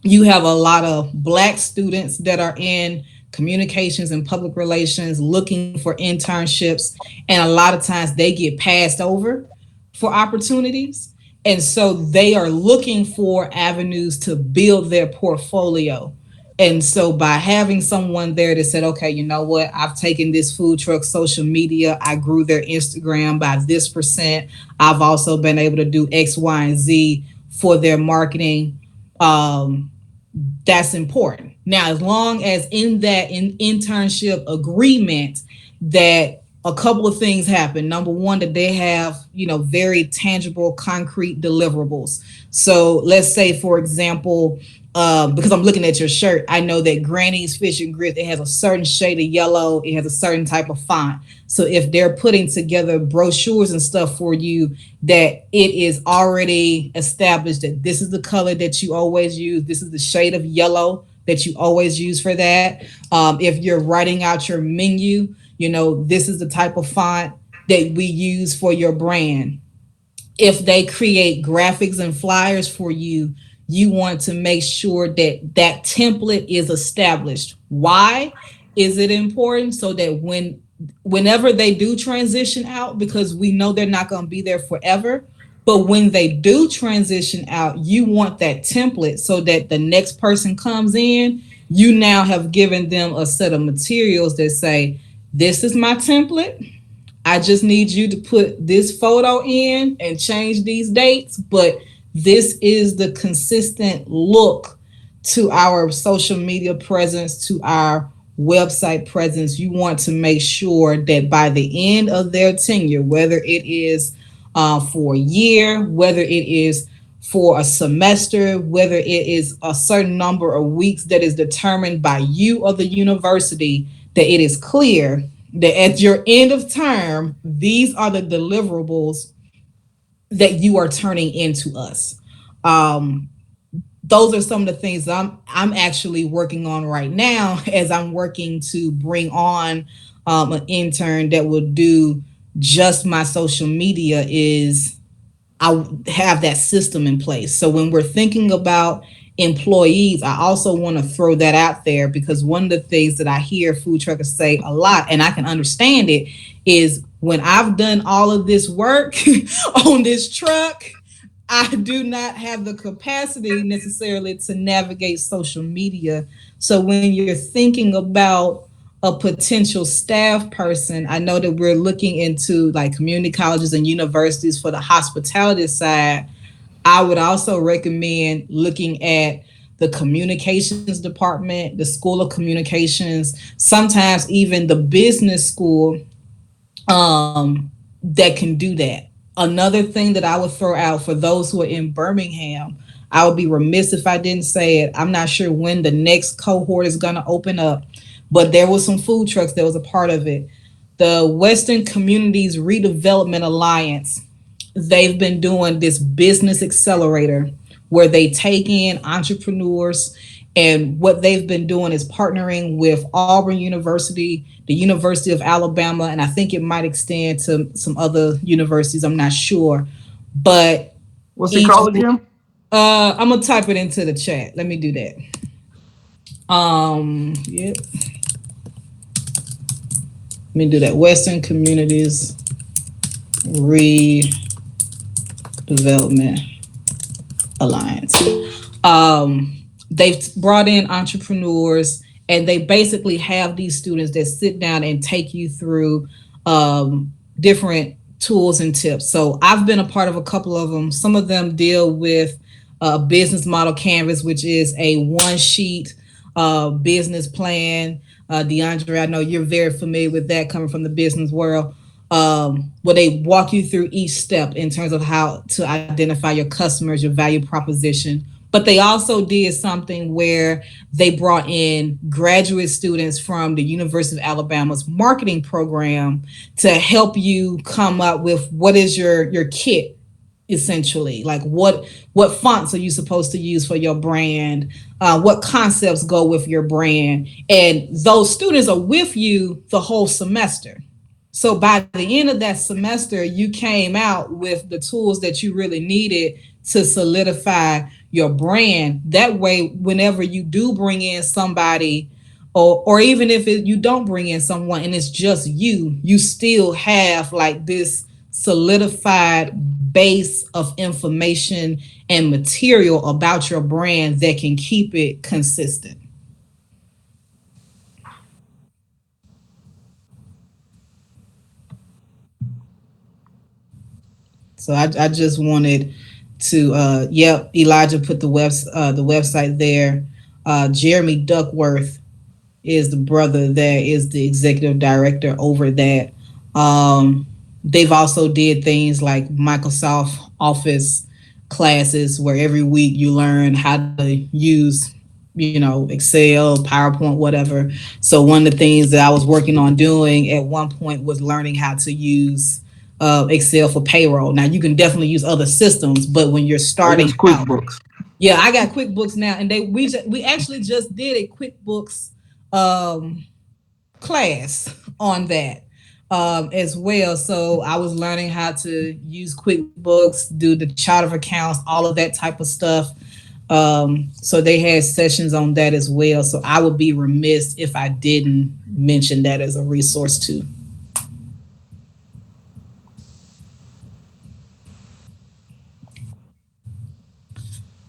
you have a lot of black students that are in communications and public relations looking for internships, and a lot of times they get passed over for opportunities, and so they are looking for avenues to build their portfolio. And so by having someone there that said, okay, you know what, I've taken this food truck social media, I grew their Instagram by this percent, I've also been able to do X, Y, and Z for their marketing. um, that's important. Now, as long as in that internship agreement that a couple of things happen. Number one, that they have, very tangible, concrete deliverables. So let's say, for example, because I'm looking at your shirt, I know that Granny's Fish and Grits, it has a certain shade of yellow, it has a certain type of font. So if they're putting together brochures and stuff for you, that it is already established that this is the color that you always use, this is the shade of yellow that you always use for that. If you're writing out your menu, this is the type of font that we use for your brand. If they create graphics and flyers for you, you want to make sure that that template is established. Why is it important? So that whenever they do transition out, because we know they're not going to be there forever, but when they do transition out, you want that template so that the next person comes in, you now have given them a set of materials that say, this is my template. I just need you to put this photo in and change these dates, but this is the consistent look to our social media presence, to our website presence. You want to make sure that by the end of their tenure, whether it is for a year, whether it is for a semester, whether it is a certain number of weeks that is determined by you or the university, that it is clear that at your end of term, these are the deliverables that you are turning into us. Um, those are some of the things that I'm actually working on right now, as I'm working to bring on an intern that will do just my social media. Is I have that system in place. So when we're thinking about employees, I also want to throw that out there, because one of the things that I hear food truckers say a lot, and I can understand it, is when I've done all of this work on this truck, I do not have the capacity necessarily to navigate social media. So when you're thinking about a potential staff person, I know that we're looking into like community colleges and universities for the hospitality side. I would also recommend looking at the communications department, the school of communications, sometimes even the business school, that can do that. Another thing that I would throw out for those who are in Birmingham, I would be remiss if I didn't say it. I'm not sure when the next cohort is going to open up, but there was some food trucks that was a part of it. The Western Communities Redevelopment Alliance, they've been doing this business accelerator where they take in entrepreneurs, and what they've been doing is partnering with Auburn University, the University of Alabama, and I think it might extend to some other universities. I'm not sure, but What's it each. called again? I'm gonna type it into the chat. Let me do that. Yep. Let me do that. Western Communities Redevelopment Development Alliance. They've brought in entrepreneurs, and they basically have these students that sit down and take you through different tools and tips. So I've been a part of a couple of them. Some of them deal with business model canvas, which is a one sheet business plan. DeAndre, I know you're very familiar with that coming from the business world. Where they walk you through each step in terms of how to identify your customers, your value proposition. But they also did something where they brought in graduate students from the University of Alabama's marketing program to help you come up with what is your kit, essentially. Like what fonts are you supposed to use for your brand, what concepts go with your brand, and those students are with you the whole semester. So by the end of that semester, you came out with the tools that you really needed to solidify your brand. That way, whenever you do bring in somebody, or even if you don't bring in someone and it's just you still have like this solidified base of information and material about your brand that can keep it consistent. So I just wanted to Elijah put the website there. Jeremy Duckworth is the brother that is the executive director over that. They've also did things like Microsoft Office classes where every week you learn how to use, Excel, PowerPoint, whatever. So one of the things that I was working on doing at one point was learning how to use Excel for payroll. Now you can definitely use other systems, but when you're I starting use out, QuickBooks. yeah, I got QuickBooks now, and we actually just did a QuickBooks um, class on that as well. So I was learning how to use QuickBooks, do the chart of accounts, all of that type of stuff. So they had sessions on that as well. So I would be remiss if I didn't mention that as a resource too.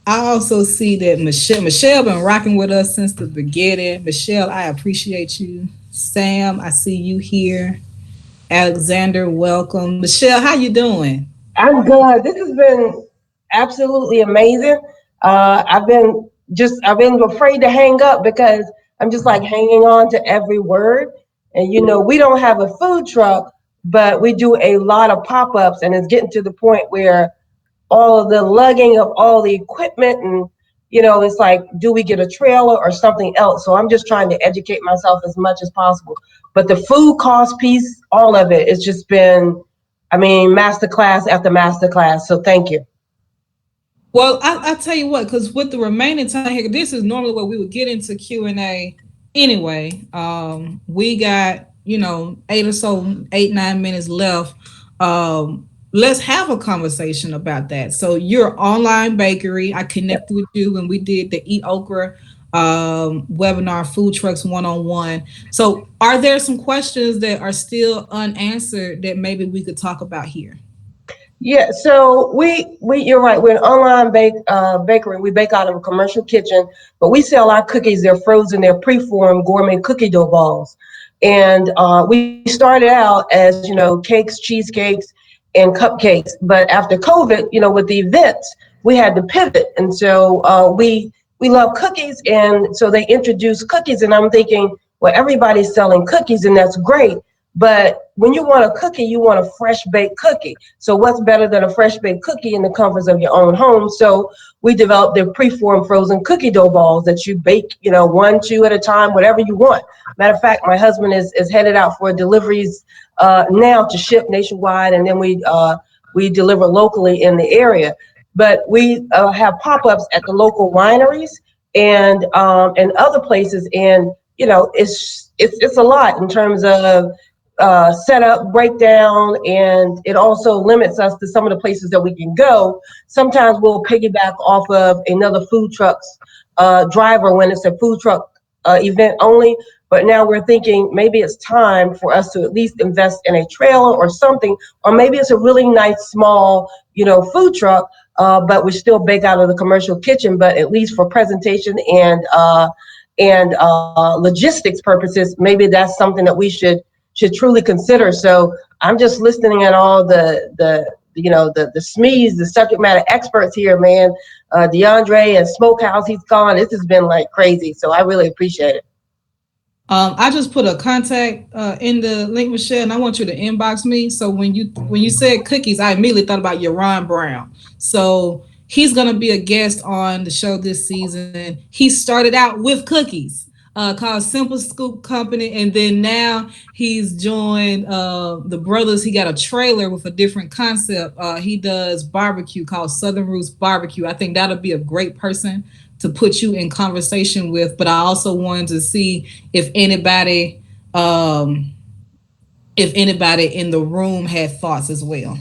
I also see that Michelle been rocking with us since the beginning. Michelle, I appreciate you. Sam, I see you here. Alexander, welcome. Michelle, how you doing? I'm good. This has been absolutely amazing. I've been afraid to hang up because I'm just like hanging on to every word. And we don't have a food truck, but we do a lot of pop-ups, and it's getting to the point where all of the lugging of all the equipment, and it's like, do we get a trailer or something else? So I'm just trying to educate myself as much as possible. But the food cost piece, all of it, it's just been, I mean, master class after master class. So thank you. Well, I tell you what, because with the remaining time here, this is normally where we would get into Q&A anyway. We got, 8, 9 minutes left. Let's have a conversation about that. So your online bakery, I connected with you when we did the Eat Okra webinar, Food Trucks 101. So are there some questions that are still unanswered that maybe we could talk about here? Yeah, so you're right. We're an online bakery. We bake out of a commercial kitchen, but we sell our cookies. They're frozen. They're preformed gourmet cookie dough balls. And we started out as, cakes, cheesecakes, and cupcakes. But after COVID, with the events, we had to pivot. And so we love cookies. And so they introduced cookies. And I'm thinking, well, everybody's selling cookies, and that's great. But when you want a cookie, you want a fresh baked cookie. So what's better than a fresh baked cookie in the comforts of your own home? So we developed the preformed frozen cookie dough balls that you bake, 1, 2 at a time, whatever you want. Matter of fact, my husband is headed out for deliveries now to ship nationwide, and then we deliver locally in the area. But we have pop-ups at the local wineries and other places, and it's a lot in terms of setup, breakdown, and it also limits us to some of the places that we can go. Sometimes we'll piggyback off of another food truck's driver when it's a food truck event only, But now we're thinking maybe it's time for us to at least invest in a trailer or something, or maybe it's a really nice small, food truck, but we still bake out of the commercial kitchen, but at least for presentation and logistics purposes, maybe that's something that we should truly consider. So I'm just listening at all the SMEs, the subject matter experts here, man. DeAndre and Smokehouse, he's gone. This has been like crazy. So I really appreciate it. I just put a contact in the link, Michelle, and I want you to inbox me. So when you said cookies, I immediately thought about Yaron Brown. So he's gonna be a guest on the show this season. He started out with cookies, called Simple Scoop Company, and then now he's joined the brothers. He got a trailer with a different concept. He does barbecue called Southern Roots Barbecue. I think that'll be a great person to put you in conversation with. But I also wanted to see if anybody in the room had thoughts as well.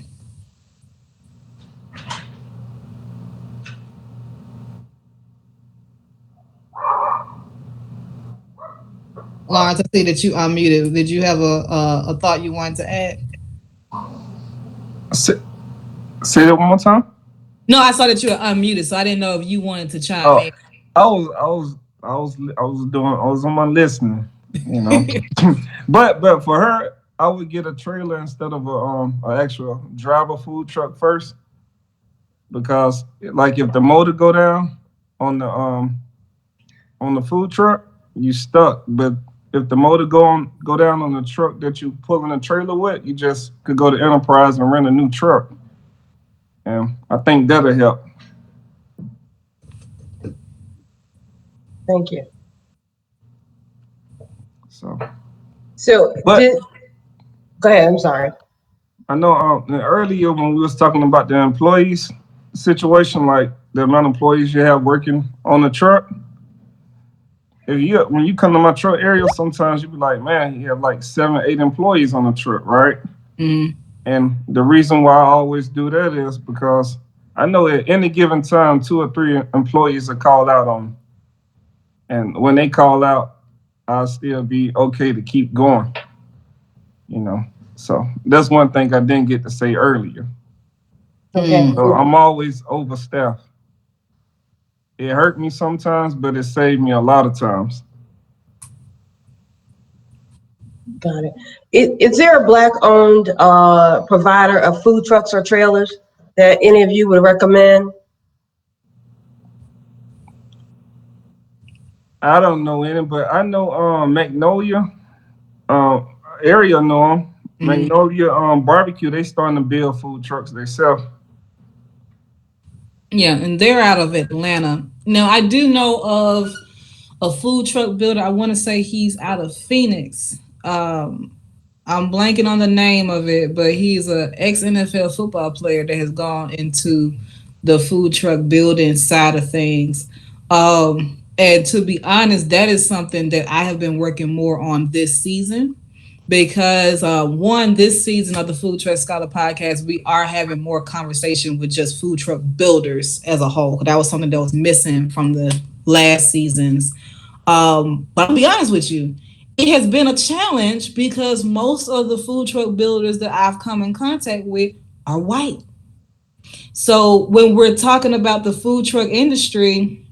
Lawrence, I see that you unmuted. Did you have a thought you wanted to add? Say that one more time. No, I saw that you were unmuted, so I didn't know if you wanted to chime Oh, in. I was on my listening, you know. but for her, I would get a trailer instead of a actual driver food truck first, because like if the motor go down on the food truck, you stuck. But if the motor go down on the truck that you pulling a trailer with, you just could go to Enterprise and rent a new truck. And I think that'll help. Thank you. So, but go ahead. I'm sorry. I know earlier when we was talking about the employees situation, like the amount of employees you have working on the truck. When you come to my truck, Ariel, sometimes you be like, man, you have like 7, 8 employees on the truck, right? Mm-hmm. And the reason why I always do that is because I know at any given time, 2 or 3 employees are called out on. And when they call out, I'll still be okay to keep going, you know. So that's one thing I didn't get to say earlier. Okay. So I'm always overstaffed. It hurt me sometimes, but it saved me a lot of times. Got it. Is there a Black-owned provider of food trucks or trailers that any of you would recommend? I don't know any, but I know Magnolia. Ariel know them. Mm-hmm. Magnolia Barbecue, they starting to build food trucks themselves. Yeah, and they're out of Atlanta. Now, I do know of a food truck builder. I want to say he's out of Phoenix. I'm blanking on the name of it, but he's an ex-NFL football player that has gone into the food truck building side of things. And to be honest, that is something that I have been working more on this season. Because this season of the Food Truck Scholar podcast, we are having more conversation with just food truck builders as a whole. That was something that was missing from the last seasons. But I'll be honest with you, it has been a challenge because most of the food truck builders that I've come in contact with are white. So when we're talking about the food truck industry,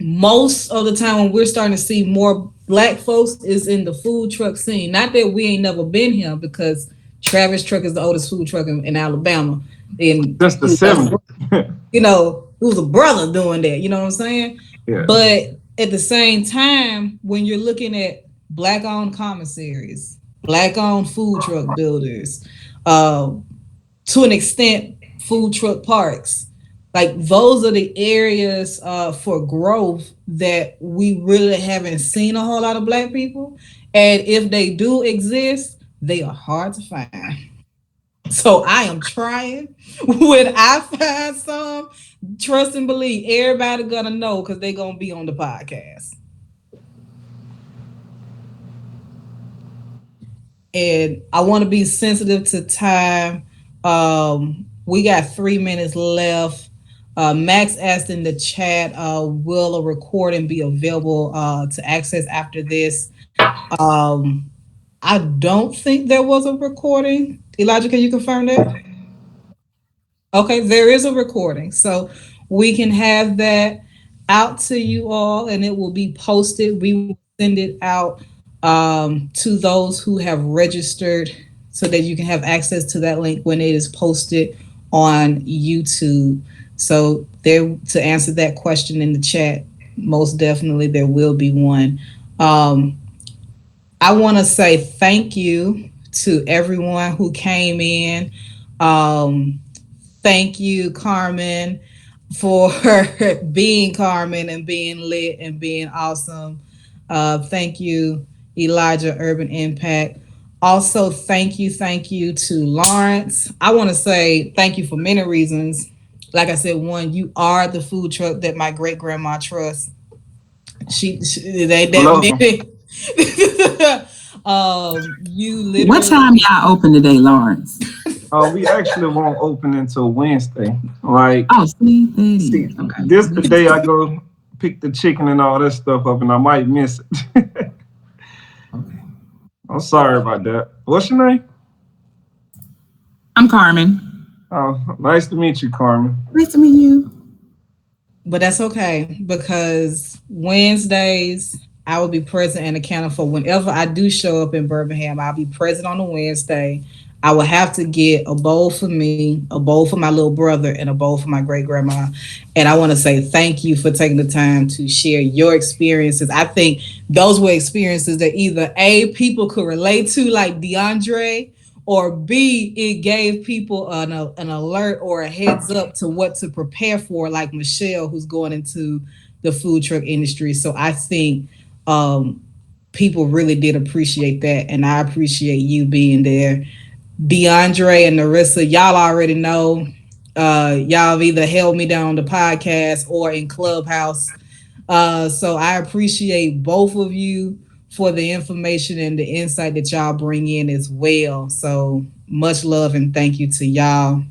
most of the time when we're starting to see more Black folks is in the food truck scene. Not that we ain't never been here, because Travis Truck is the oldest food truck in Alabama. And since the 70s. You know, it was a brother doing that, you know what I'm saying? Yeah. But at the same time, when you're looking at Black-owned commissaries, Black-owned food truck builders, to an extent, food truck parks, like those are the areas for growth that we really haven't seen a whole lot of Black people. And if they do exist, they are hard to find. So I am trying. When I find some, trust and believe, everybody gonna know because they're gonna be on the podcast. And I want to be sensitive to time. We got 3 minutes left. Max asked in the chat, will a recording be available to access after this? Um, I don't think there was a recording. Elijah, can you confirm that? Okay, there is a recording. So we can have that out to you all and it will be posted. We will send it out to those who have registered so that you can have access to that link when it is posted on YouTube. So there to answer that question in the chat, most definitely there will be one. Um, I want to say thank you to everyone who came in. Um, Thank you, Carmen, for being Carmen and being lit and being awesome. Thank you, Elijah Urban Impact. Also, thank you to Lawrence. I want to say thank you for many reasons. Like I said, one, you are the food truck that my great grandma trusts. She they that Love them. many. You What literally. time y'all open today, Lawrence? We actually won't open until Wednesday. Like, Oh, see, there it see, is. Okay. this the day I go pick the chicken and all that stuff up, and I might miss it. Okay. I'm sorry about that. What's your name? I'm Carmen. Oh, nice to meet you, Carmen. Nice to meet you. But that's okay because Wednesdays I will be present and accounted for. Whenever I do show up in Birmingham, I'll be present on a Wednesday. I will have to get a bowl for me, a bowl for my little brother, and a bowl for my great grandma. And I want to say thank you for taking the time to share your experiences. I think those were experiences that either A, people could relate to, like DeAndre, or B, it gave people an alert or a heads up to what to prepare for, like Michelle, who's going into the food truck industry. So I think um, people really did appreciate that, and I appreciate you being there. DeAndre and Narissa, y'all already know. Y'all have either held me down on the podcast or in Clubhouse. So I appreciate both of you for the information and the insight that y'all bring in as well. So much love and thank you to y'all.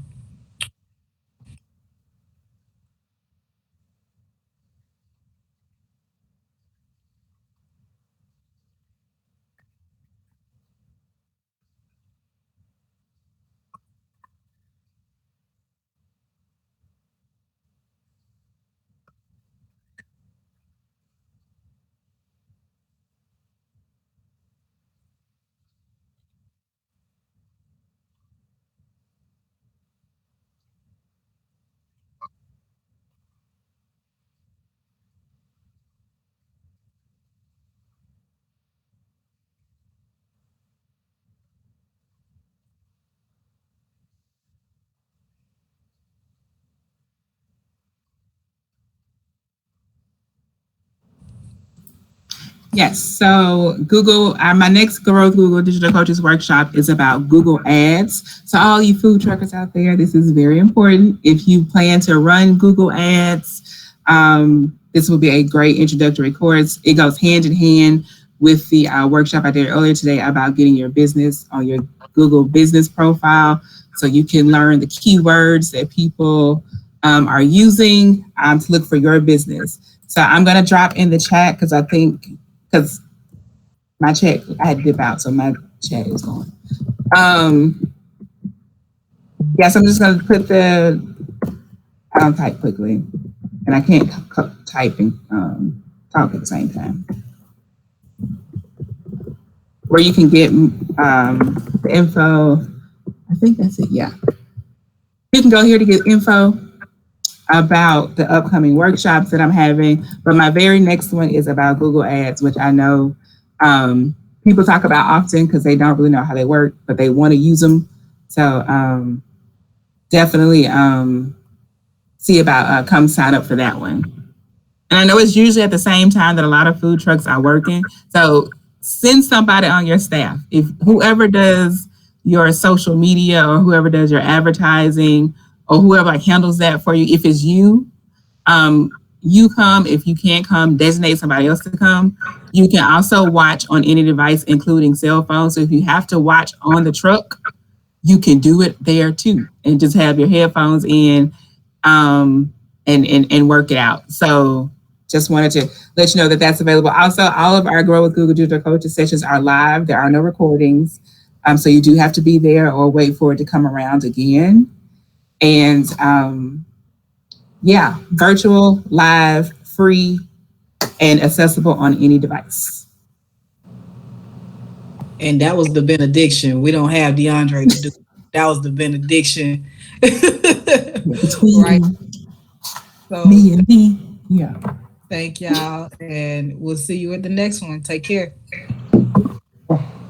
Yes. So Google, my next Growth Google Digital Coaches Workshop is about Google Ads. So all you food truckers out there, this is very important. If you plan to run Google Ads, this will be a great introductory course. It goes hand in hand with the workshop I did earlier today about getting your business on your Google business profile, so you can learn the keywords that people are using to look for your business. So I'm going to drop in the chat because my chat, I had to dip out, so my chat is going. Yes, I'm just going to put I'll type quickly, and I can't type and talk at the same time. Where you can get the info. I think that's it. Yeah, you can go here to get info about the upcoming workshops that I'm having. But my very next one is about Google Ads, which I know people talk about often because they don't really know how they work, but they want to use them. So definitely see about come sign up for that one. And I know it's usually at the same time that a lot of food trucks are working. So send somebody on your staff. If whoever does your social media or whoever does your advertising or whoever like handles that for you, if it's you, you come. If you can't come, designate somebody else to come. You can also watch on any device, including cell phone. So if you have to watch on the truck, you can do it there too, and just have your headphones in, and work it out. So just wanted to let you know that that's available. Also, all of our Grow with Google Digital Coaches sessions are live. There are no recordings. So you do have to be there or wait for it to come around again. And yeah, virtual, live, free, and accessible on any device. And that was the benediction. We don't have DeAndre to do. That was the benediction. Between right. So me and me. Yeah. thank y'all. And we'll see you at the next one. Take care.